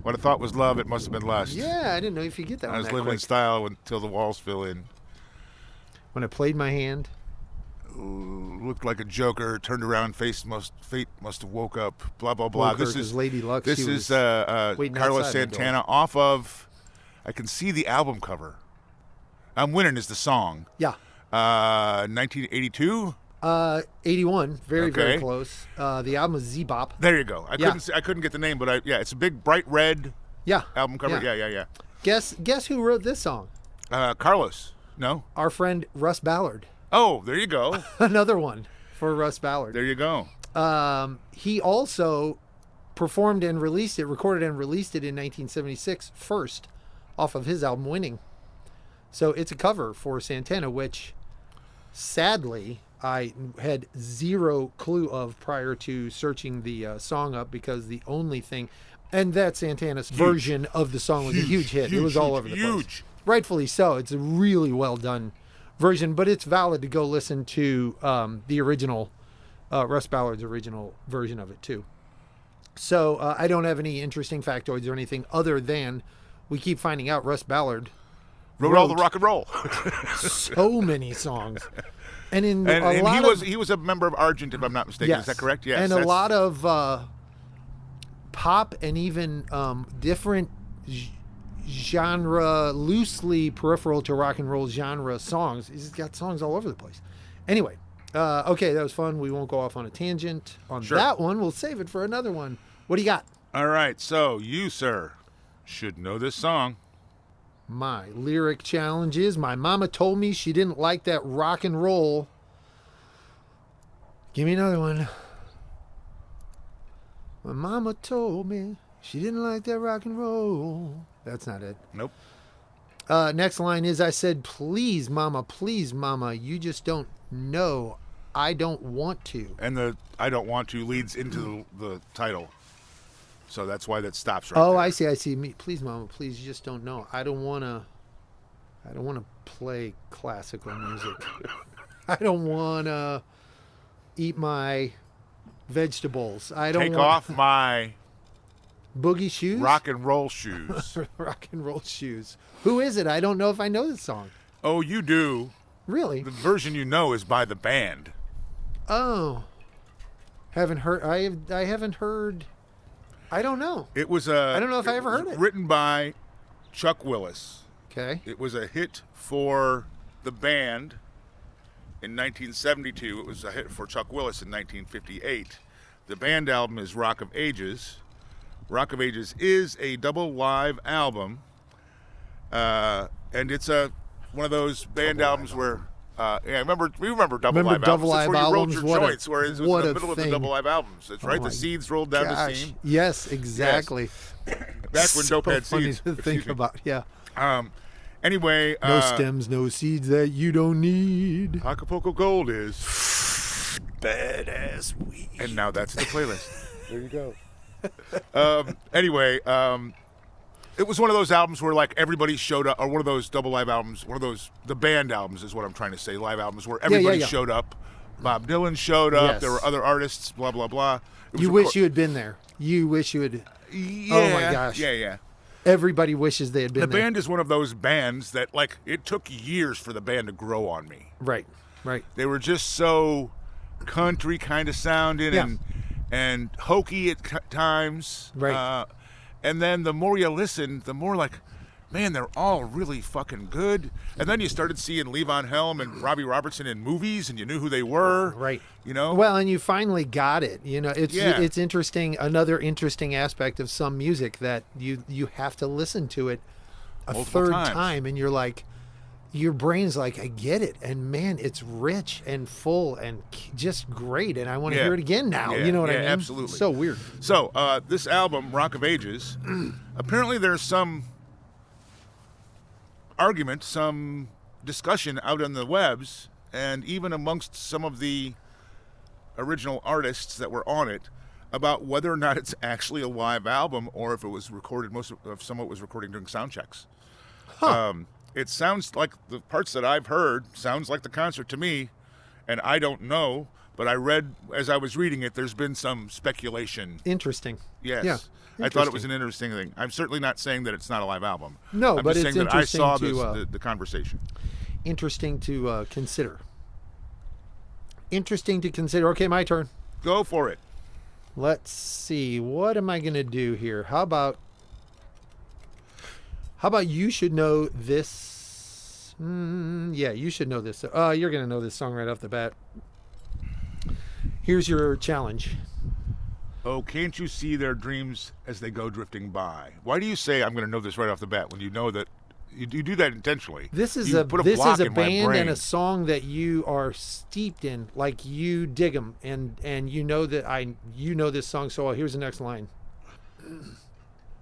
Speaker 1: What I thought was love, it must have been lust.
Speaker 2: Yeah, I didn't know if you get that one.
Speaker 1: I was living in style until the walls fill in.
Speaker 2: When I played my hand.
Speaker 1: Looked like a joker, turned around, fate must have woke up, blah, blah, blah.
Speaker 2: This is Lady Luck.
Speaker 1: This is Carlos Santana off of, I can see the album cover. I'm Winning is the song.
Speaker 2: Yeah.
Speaker 1: 1982?
Speaker 2: 81, very close. The album is Z-Bop.
Speaker 1: There you go. I couldn't get the name, but it's a big bright red album cover. Yeah.
Speaker 2: Guess who wrote this song?
Speaker 1: Carlos. No?
Speaker 2: Our friend Russ Ballard.
Speaker 1: Oh, there you go.
Speaker 2: Another one for Russ Ballard.
Speaker 1: There you go.
Speaker 2: He also recorded and released it in 1976 first off of his album Winning. So it's a cover for Santana, which sadly I had zero clue of prior to searching the song up, because the only thing, And that's Santana's version of the song was a huge hit. It was all over the place. Rightfully so. It's a really well done version, but it's valid to go listen to the original, Russ Ballard's original version of it too. So I don't have any interesting factoids or anything other than we keep finding out Russ Ballard
Speaker 1: wrote all the rock and roll.
Speaker 2: So many songs. And
Speaker 1: he was a member of Argent, if I'm not mistaken. Yes. Is that correct? Yes.
Speaker 2: And a lot of pop and even different genre, loosely peripheral to rock and roll genre songs. He's got songs all over the place. Anyway, okay, that was fun. We won't go off on a tangent on that one. We'll save it for another one. What do you got?
Speaker 1: All right, so you, sir, should know this song.
Speaker 2: My lyric challenge is, my mama told me she didn't like that rock and roll. Give me another one. My mama told me she didn't like that rock and roll. That's not it.
Speaker 1: Nope.
Speaker 2: Next line is, I said, please, mama, you just don't know. I don't want to.
Speaker 1: And the I don't want to leads into the title. So that's why that stops right
Speaker 2: there.
Speaker 1: I
Speaker 2: see. Me, please, mama, please, you just don't know. I don't want to play classical music. I don't want to eat my vegetables. I don't
Speaker 1: take off my
Speaker 2: boogie shoes?
Speaker 1: Rock and roll shoes.
Speaker 2: Rock and roll shoes. Who is it? I don't know if I know this song.
Speaker 1: Oh, you do.
Speaker 2: Really?
Speaker 1: The version you know is by the band.
Speaker 2: Oh. Haven't heard. I haven't heard. I don't know.
Speaker 1: It was
Speaker 2: I don't know if I ever heard it.
Speaker 1: Written by Chuck Willis.
Speaker 2: Okay.
Speaker 1: It was a hit for the band in 1972. It was a hit for Chuck Willis in 1958. The band album is Rock of Ages. Rock of Ages is a double live album, and it's one of those band albums where we remember double live albums. That's where you rolled your joints, where it was in the middle of the double live albums. That's right. The seeds rolled down the seam.
Speaker 2: Yes, exactly.
Speaker 1: Yes. Back when dope had seeds.
Speaker 2: Funny to think about. Yeah.
Speaker 1: Anyway,
Speaker 2: no stems, no seeds that you don't need.
Speaker 1: Acapulco Gold is
Speaker 2: badass weed.
Speaker 1: And now that's the playlist. There you go. Anyway, it was one of those albums where like everybody showed up, or one of those double live albums, the band albums is what I'm trying to say, live albums where everybody showed up. Bob Dylan showed up. Yes. There were other artists, blah, blah, blah.
Speaker 2: You wish you had been there. You wish you had.
Speaker 1: Yeah,
Speaker 2: oh my gosh.
Speaker 1: Yeah.
Speaker 2: Everybody wishes they had been there.
Speaker 1: The band is one of those bands that like it took years for the band to grow on me.
Speaker 2: Right.
Speaker 1: They were just so country kind of sounding and hokey at times.
Speaker 2: Right.
Speaker 1: And then the more you listen, the more like, man, they're all really fucking good. And then you started seeing Levon Helm and Robbie Robertson in movies, and you knew who they were.
Speaker 2: Right.
Speaker 1: You know?
Speaker 2: Well, and you finally got it. You know, it's interesting. Another interesting aspect of some music that you have to listen to it multiple third time, and you're like, your brain's like, I get it, and man, it's rich and full and just great, and I want to hear it again now. You know what I mean?
Speaker 1: Absolutely.
Speaker 2: So weird.
Speaker 1: So this album, Rock of Ages, apparently there's some argument, some discussion out on the webs, and even amongst some of the original artists that were on it, about whether or not it's actually a live album or if it was recorded. Most of some of it was recording during sound checks. Huh. It sounds like the parts that I've heard sounds like the concert to me, and I don't know, but I read, as I was reading it, there's been some speculation.
Speaker 2: Interesting.
Speaker 1: Yes. Yeah. I thought it was an interesting thing. I'm certainly not saying that it's not a live album.
Speaker 2: No,
Speaker 1: I'm
Speaker 2: but
Speaker 1: just
Speaker 2: it's
Speaker 1: saying that I saw
Speaker 2: the
Speaker 1: conversation.
Speaker 2: Interesting to consider. Interesting to consider. Okay, my turn.
Speaker 1: Go for it.
Speaker 2: Let's see. What am I going to do here? How about you should know this? Yeah, you should know this. You're going to know this song right off the bat. Here's your challenge.
Speaker 1: Oh, can't you see their dreams as they go drifting by? Why do you say I'm going to know this right off the bat when you know that you do that intentionally?
Speaker 2: This is a band and a song that you are steeped in, like you dig them, and you know that you know this song so well. Here's the next line.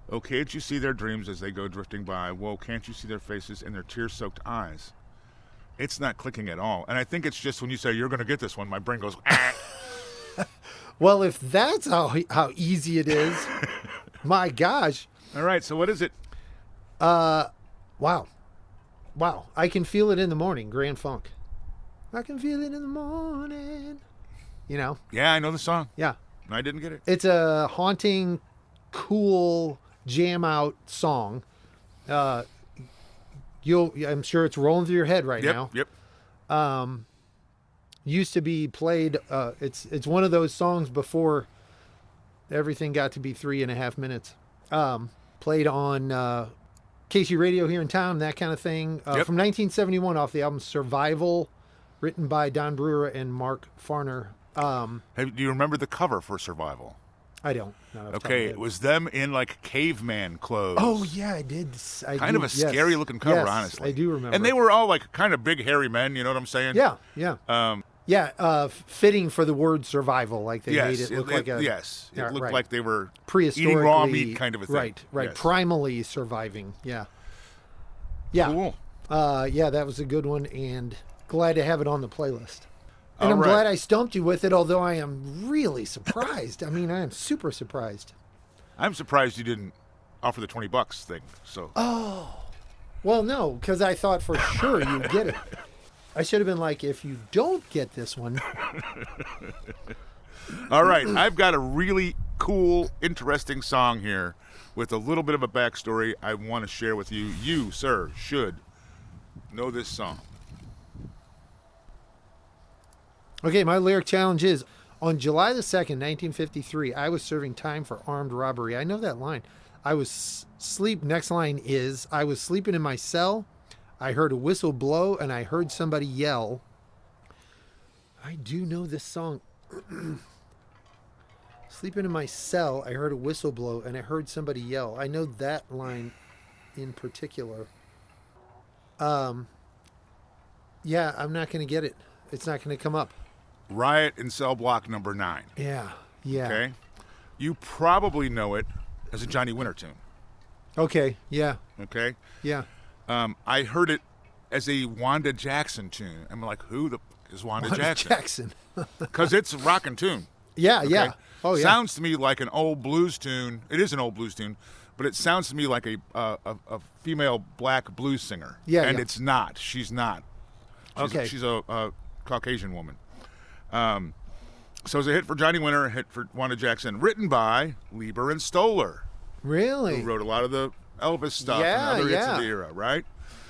Speaker 1: Oh, can't you see their dreams as they go drifting by? Whoa, can't you see their faces and their tear-soaked eyes? It's not clicking at all. And I think it's just when you say, you're going to get this one, my brain goes, ah.
Speaker 2: Well, if that's how easy it is, My gosh.
Speaker 1: All right, so what is it?
Speaker 2: Wow. I Can Feel It in the Morning, Grand Funk. I can feel it in the morning. You know?
Speaker 1: Yeah, I know the song.
Speaker 2: Yeah.
Speaker 1: I didn't get it.
Speaker 2: It's a haunting, cool, jam out song. I'm sure it's rolling through your head right now.
Speaker 1: Yep.
Speaker 2: Used to be played. It's one of those songs before everything got to be 3.5 minutes. Played on KC Radio here in town, that kind of thing. From 1971 off the album Survival, written by Don Brewer and Mark Farner.
Speaker 1: Do you remember the cover for Survival?
Speaker 2: I don't.
Speaker 1: Okay, it was them in like caveman clothes.
Speaker 2: Oh yeah, I did.
Speaker 1: Kind of a scary looking cover, honestly.
Speaker 2: I do remember.
Speaker 1: And they were all like kind of big, hairy men. You know what I'm saying?
Speaker 2: Yeah. Fitting for the word survival, like they made it look like a.
Speaker 1: Yes, it looked like they were
Speaker 2: prehistorically
Speaker 1: eating raw meat, kind of a thing.
Speaker 2: Right.
Speaker 1: Yes.
Speaker 2: Primally surviving. Yeah.
Speaker 1: Cool.
Speaker 2: That was a good one, and glad to have it on the playlist. And
Speaker 1: All
Speaker 2: I'm
Speaker 1: right.
Speaker 2: glad I stumped you with it, although I am really surprised. I mean, I am super surprised.
Speaker 1: I'm surprised you didn't offer the $20 thing. So.
Speaker 2: Oh. Well, no, because I thought for sure you'd get it. I should have been like, if you don't get this one.
Speaker 1: All right, I've got a really cool, interesting song here with a little bit of a backstory I want to share with you. You, sir, should know this song.
Speaker 2: Okay, my lyric challenge is, on July the 2nd, 1953, I was serving time for armed robbery. I know that line. Next line is, I was sleeping in my cell. I heard a whistle blow and I heard somebody yell. I do know this song. Sleeping in my cell, I heard a whistle blow and I heard somebody yell. I know that line in particular. Yeah, I'm not going to get it. It's not going to come up.
Speaker 1: Riot in Cell Block number 9.
Speaker 2: Yeah.
Speaker 1: Okay? You probably know it as a Johnny Winter tune.
Speaker 2: Okay, yeah.
Speaker 1: Okay?
Speaker 2: Yeah.
Speaker 1: I heard it as a Wanda Jackson tune. I'm like, who the fuck is Wanda Jackson? Because it's a rockin' tune.
Speaker 2: Yeah,
Speaker 1: okay?
Speaker 2: yeah. Oh, yeah.
Speaker 1: Sounds to me like an old blues tune. It is an old blues tune, but it sounds to me like a female black blues singer.
Speaker 2: Yeah,
Speaker 1: and
Speaker 2: yeah.
Speaker 1: it's not. She's not. She's a Caucasian woman. So it's a hit for Johnny Winter, a hit for Wanda Jackson, written by Lieber and Stoller.
Speaker 2: Really?
Speaker 1: Who wrote a lot of the Elvis stuff and other hits of the era, right?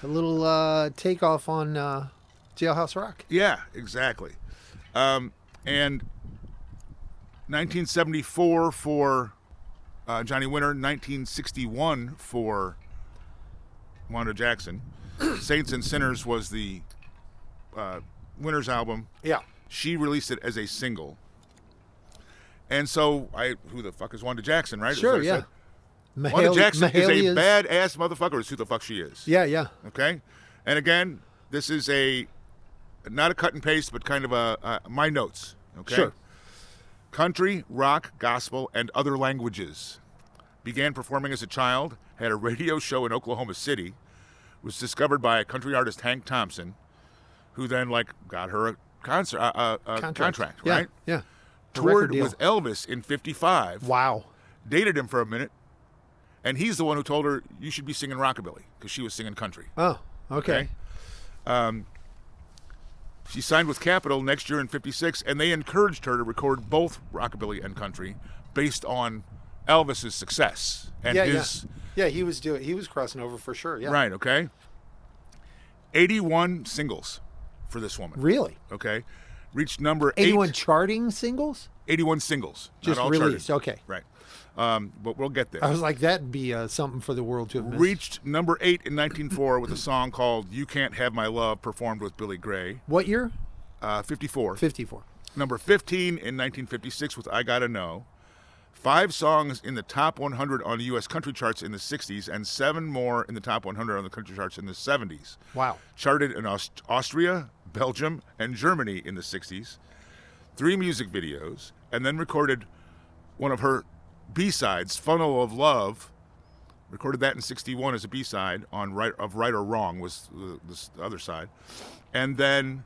Speaker 2: A little takeoff on Jailhouse Rock.
Speaker 1: Yeah, exactly. And 1974 for Johnny Winter, 1961 for Wanda Jackson. Saints and Sinners was the Winter's album.
Speaker 2: Yeah.
Speaker 1: She released it as a single. And so, who the fuck is Wanda Jackson, right?
Speaker 2: Sure, yeah.
Speaker 1: Wanda Jackson is a badass motherfucker, is who the fuck she is.
Speaker 2: Yeah, yeah.
Speaker 1: Okay? And again, this is not a cut and paste, but kind of my notes. Okay?
Speaker 2: Sure.
Speaker 1: Country, rock, gospel, and other languages. Began performing as a child, had a radio show in Oklahoma City, was discovered by country artist Hank Thompson, who then got her a contract,
Speaker 2: yeah,
Speaker 1: right?
Speaker 2: Yeah.
Speaker 1: Toured with Elvis in 55.
Speaker 2: Wow.
Speaker 1: Dated him for a minute, and he's the one who told her you should be singing rockabilly because she was singing country.
Speaker 2: Oh, okay.
Speaker 1: She signed with Capitol next year in 56, and they encouraged her to record both rockabilly and country based on Elvis's success and his.
Speaker 2: Yeah, he was crossing over for sure. Yeah.
Speaker 1: Right. Okay. 81 singles for this woman.
Speaker 2: Really?
Speaker 1: Okay. Reached number 8.
Speaker 2: 81 charting singles?
Speaker 1: 81 singles.
Speaker 2: Just
Speaker 1: not all
Speaker 2: released.
Speaker 1: charted.
Speaker 2: Okay.
Speaker 1: Right. But we'll get there.
Speaker 2: I was like, that'd be something for the world to have missed.
Speaker 1: Reached number 8 in 1904 with a song called You Can't Have My Love, performed with Billy Gray.
Speaker 2: What year?
Speaker 1: 54.
Speaker 2: 54.
Speaker 1: Number 15 in 1956 with I Gotta Know. 5 songs in the top 100 on the U.S. country charts in the 60s, and 7 more in the top 100 on the country charts in the 70s.
Speaker 2: Wow.
Speaker 1: Charted in Austria, Belgium, and Germany in the 60s. 3 music videos, and then recorded one of her B-sides, Funnel of Love. Recorded that in 61 as a B-side on Right or Wrong was the other side. And then,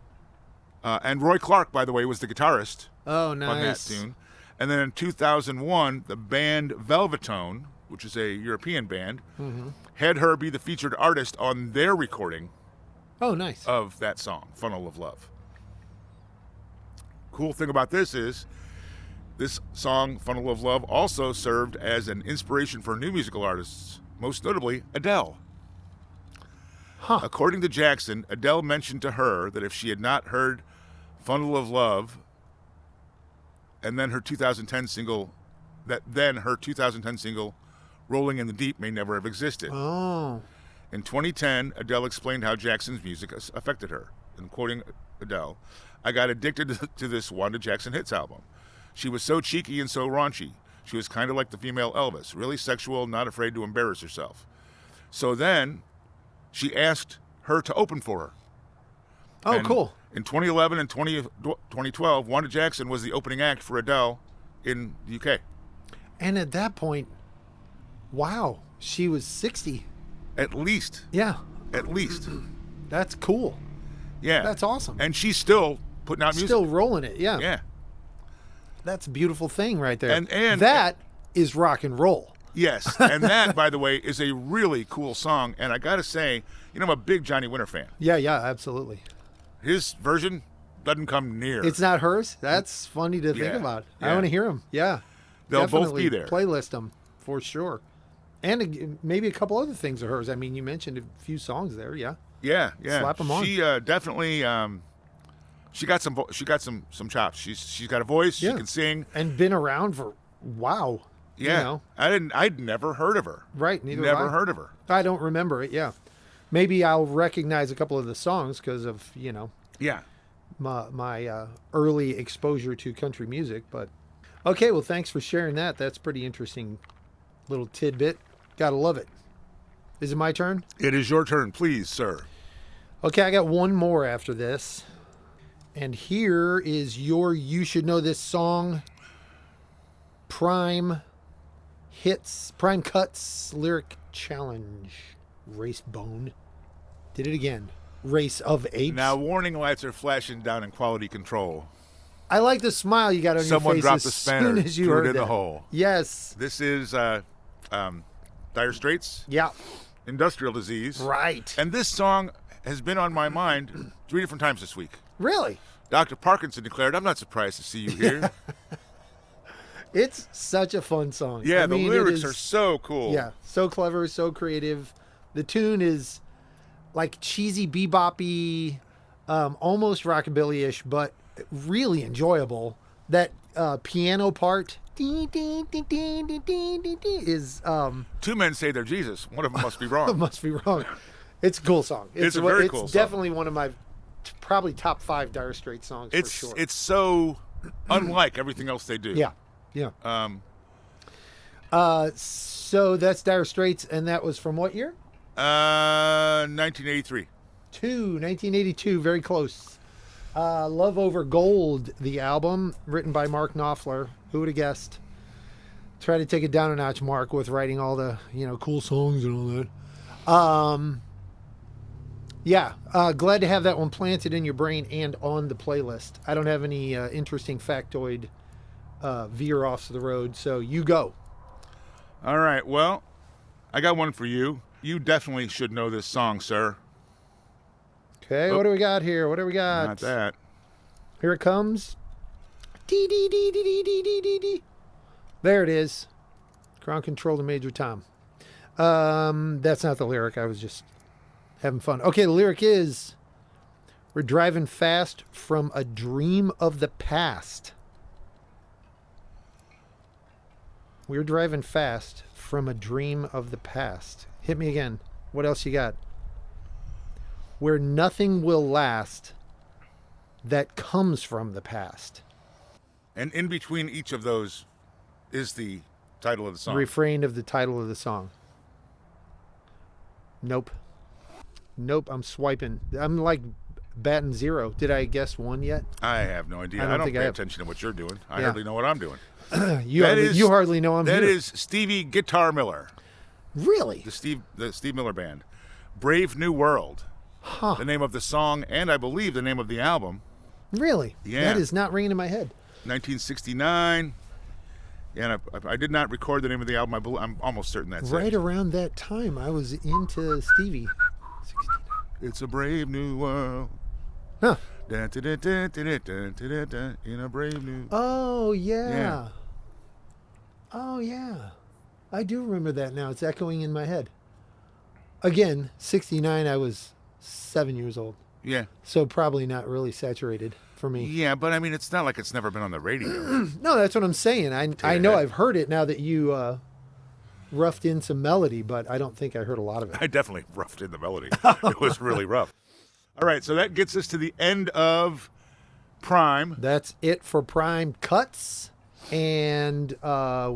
Speaker 1: and Roy Clark, by the way, was the guitarist
Speaker 2: on that
Speaker 1: tune. And then in 2001, the band Velvetone which is a European band, had her be the featured artist on their recording
Speaker 2: Oh, nice.
Speaker 1: of that song, Funnel of Love. Cool thing about this is this song, Funnel of Love, also served as an inspiration for new musical artists, most notably Adele.
Speaker 2: Huh.
Speaker 1: According to Jackson, Adele mentioned to her that if she had not heard Funnel of Love and then her 2010 single, Rolling in the Deep, may never have existed.
Speaker 2: Oh.
Speaker 1: In 2010, Adele explained how Jackson's music affected her. And quoting Adele, "I got addicted to this Wanda Jackson hits album. She was so cheeky and so raunchy. She was kind of like the female Elvis, really sexual, not afraid to embarrass herself. So then she asked her to open for her.
Speaker 2: Oh,
Speaker 1: And
Speaker 2: cool.
Speaker 1: In 2011 and 2012, Wanda Jackson was the opening act for Adele in the UK.
Speaker 2: And at that point, wow, she was 60.
Speaker 1: At least.
Speaker 2: Yeah.
Speaker 1: At least.
Speaker 2: That's cool.
Speaker 1: Yeah.
Speaker 2: That's awesome.
Speaker 1: And she's still putting out music.
Speaker 2: Still rolling it, yeah.
Speaker 1: Yeah.
Speaker 2: That's a beautiful thing right there.
Speaker 1: And
Speaker 2: that is rock and roll.
Speaker 1: Yes. And that, by the way, is a really cool song. And I got to say, I'm a big Johnny Winter fan.
Speaker 2: Yeah, absolutely.
Speaker 1: His version doesn't come near.
Speaker 2: It's not hers? That's funny to think about. I want to hear them. Yeah.
Speaker 1: They'll
Speaker 2: Definitely
Speaker 1: both be there.
Speaker 2: Playlist them for sure. And maybe a couple other things of hers. I mean, you mentioned a few songs there, yeah.
Speaker 1: Yeah.
Speaker 2: Slap them on.
Speaker 1: She definitely she got some chops. She's got a voice, she can sing.
Speaker 2: And been around for wow.
Speaker 1: Yeah. I'd never heard of her.
Speaker 2: Right, neither
Speaker 1: Never
Speaker 2: have I.
Speaker 1: heard of her.
Speaker 2: I don't remember it, yeah. Maybe I'll recognize a couple of the songs because of,
Speaker 1: Yeah.
Speaker 2: my early exposure to country music. But okay, well, thanks for sharing that. That's pretty interesting little tidbit. Gotta love it. Is it my turn?
Speaker 1: It is your turn, please, sir.
Speaker 2: Okay, I got one more after this. And here is your You Should Know This Song PRIME CUTZ Lyric Challenge. Race Bone. Did it again. Race of Apes.
Speaker 1: Now, warning lights are flashing down in quality control.
Speaker 2: I like the smile you got on
Speaker 1: Someone
Speaker 2: your face
Speaker 1: dropped
Speaker 2: as
Speaker 1: the spanner,
Speaker 2: soon as you
Speaker 1: threw
Speaker 2: heard
Speaker 1: it in
Speaker 2: that.
Speaker 1: the hole.
Speaker 2: Yes.
Speaker 1: This is Dire Straits,
Speaker 2: Yeah.
Speaker 1: Industrial Disease.
Speaker 2: Right.
Speaker 1: And this song has been on my mind 3 different times this week.
Speaker 2: Really?
Speaker 1: Dr. Parkinson declared, "I'm not surprised to see you here."
Speaker 2: It's such a fun song.
Speaker 1: Yeah,
Speaker 2: I mean,
Speaker 1: the lyrics
Speaker 2: it
Speaker 1: are
Speaker 2: is,
Speaker 1: so cool.
Speaker 2: Yeah, so clever, so creative. The tune is like cheesy bebop-y, almost rockabilly-ish, but really enjoyable. That piano part is...
Speaker 1: Two men say they're Jesus. One of them must be wrong.
Speaker 2: must be wrong. It's a cool song.
Speaker 1: It's a very cool song.
Speaker 2: It's definitely one of my probably top 5 Dire Straits songs for sure.
Speaker 1: It's so unlike everything else they do.
Speaker 2: Yeah. So that's Dire Straits, and that was from what year?
Speaker 1: 1983.
Speaker 2: 1982, very close. Love Over Gold, the album, written by Mark Knopfler. Who would have guessed? Try to take it down a notch, Mark, with writing all the, cool songs and all that. Glad to have that one planted in your brain and on the playlist. I don't have any interesting factoid veer-offs of the road, so you go.
Speaker 1: All right, well, I got one for you. You definitely should know this song, sir.
Speaker 2: Okay, What do we got here? What do we got?
Speaker 1: Not that.
Speaker 2: Here it comes. Dee-dee-dee-dee-dee-dee-dee-dee. There it is. Ground Control to Major Tom. That's not the lyric. I was just having fun. Okay, the lyric is, "We're driving fast from a dream of the past." We're driving fast from a dream of the past. Hit me again. What else you got? Where nothing will last that comes from the past.
Speaker 1: And in between each of those is the title of the song.
Speaker 2: Refrain of the title of the song. Nope, I'm swiping. I'm like batting 0. Did I guess 1 yet?
Speaker 1: I have no idea. I don't pay attention to what you're doing. I hardly know what I'm doing.
Speaker 2: You hardly know I'm
Speaker 1: here. That is
Speaker 2: here.
Speaker 1: Stevie Guitar Miller.
Speaker 2: Really?
Speaker 1: The Steve Miller Band. Brave New World.
Speaker 2: Huh.
Speaker 1: The name of the song, and I believe the name of the album.
Speaker 2: Really?
Speaker 1: Yeah.
Speaker 2: That is not ringing in my head.
Speaker 1: 1969. Yeah, and I did not record the name of the album. I'm almost certain that's
Speaker 2: right
Speaker 1: it.
Speaker 2: around that time, I was into Stevie. 69.
Speaker 1: It's a brave new world.
Speaker 2: Huh.
Speaker 1: In a brave new.
Speaker 2: Oh, yeah.
Speaker 1: Yeah.
Speaker 2: Oh, yeah. I do remember that now. It's echoing in my head. Again, 69, I was 7 years old.
Speaker 1: Yeah.
Speaker 2: So probably not really saturated for me.
Speaker 1: Yeah, but I mean, it's not like it's never been on the radio.
Speaker 2: No, that's what I'm saying. I know I've heard it now that you roughed in some melody, but I don't think I heard a lot of it.
Speaker 1: I definitely roughed in the melody. It was really rough. All right, so that gets us to the end of Prime.
Speaker 2: That's it for Prime Cuts. And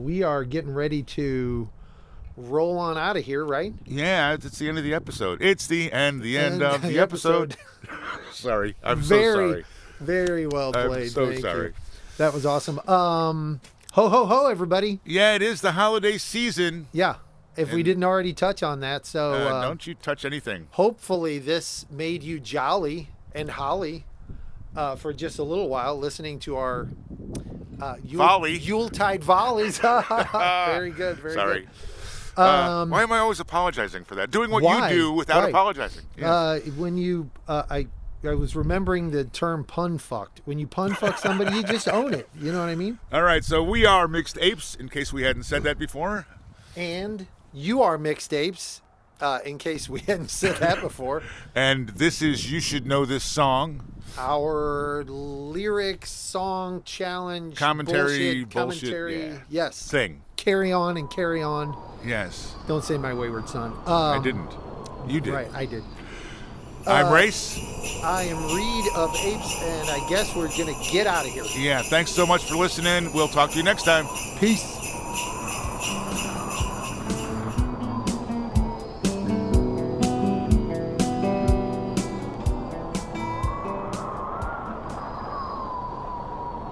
Speaker 2: we are getting ready to roll on out of here, right?
Speaker 1: Yeah, it's the end of the episode. It's the end of the episode. Sorry. I'm so sorry.
Speaker 2: Very well played.
Speaker 1: I'm so
Speaker 2: Thank
Speaker 1: sorry.
Speaker 2: you. That was awesome. Ho, ho, ho, everybody.
Speaker 1: Yeah, it is the holiday season.
Speaker 2: Yeah, if we didn't already touch on that. So
Speaker 1: don't you touch anything.
Speaker 2: Hopefully this made you jolly and holly for just a little while listening to our Yuletide volleys. Very good. Very
Speaker 1: sorry.
Speaker 2: good.
Speaker 1: Why am I always apologizing for that? Doing what you do without apologizing. Yes.
Speaker 2: When you, I was remembering the term pun fucked. When you pun fuck somebody, you just own it. You know what I mean?
Speaker 1: All right, so we are Mixed Apes, in case we hadn't said that before.
Speaker 2: And you are Mixed Apes, in case we hadn't said that before.
Speaker 1: And this is You Should Know This Song.
Speaker 2: Our lyrics, song, challenge,
Speaker 1: commentary,
Speaker 2: commentary,
Speaker 1: yeah.
Speaker 2: Yes.
Speaker 1: Thing.
Speaker 2: Carry on and carry on.
Speaker 1: Yes.
Speaker 2: Don't say my wayward son.
Speaker 1: I didn't. You did.
Speaker 2: Right, I did.
Speaker 1: I'm Race.
Speaker 2: I am Reed of Apes, and I guess we're going to get out of here.
Speaker 1: Yeah, thanks so much for listening. We'll talk to you next time.
Speaker 2: Peace.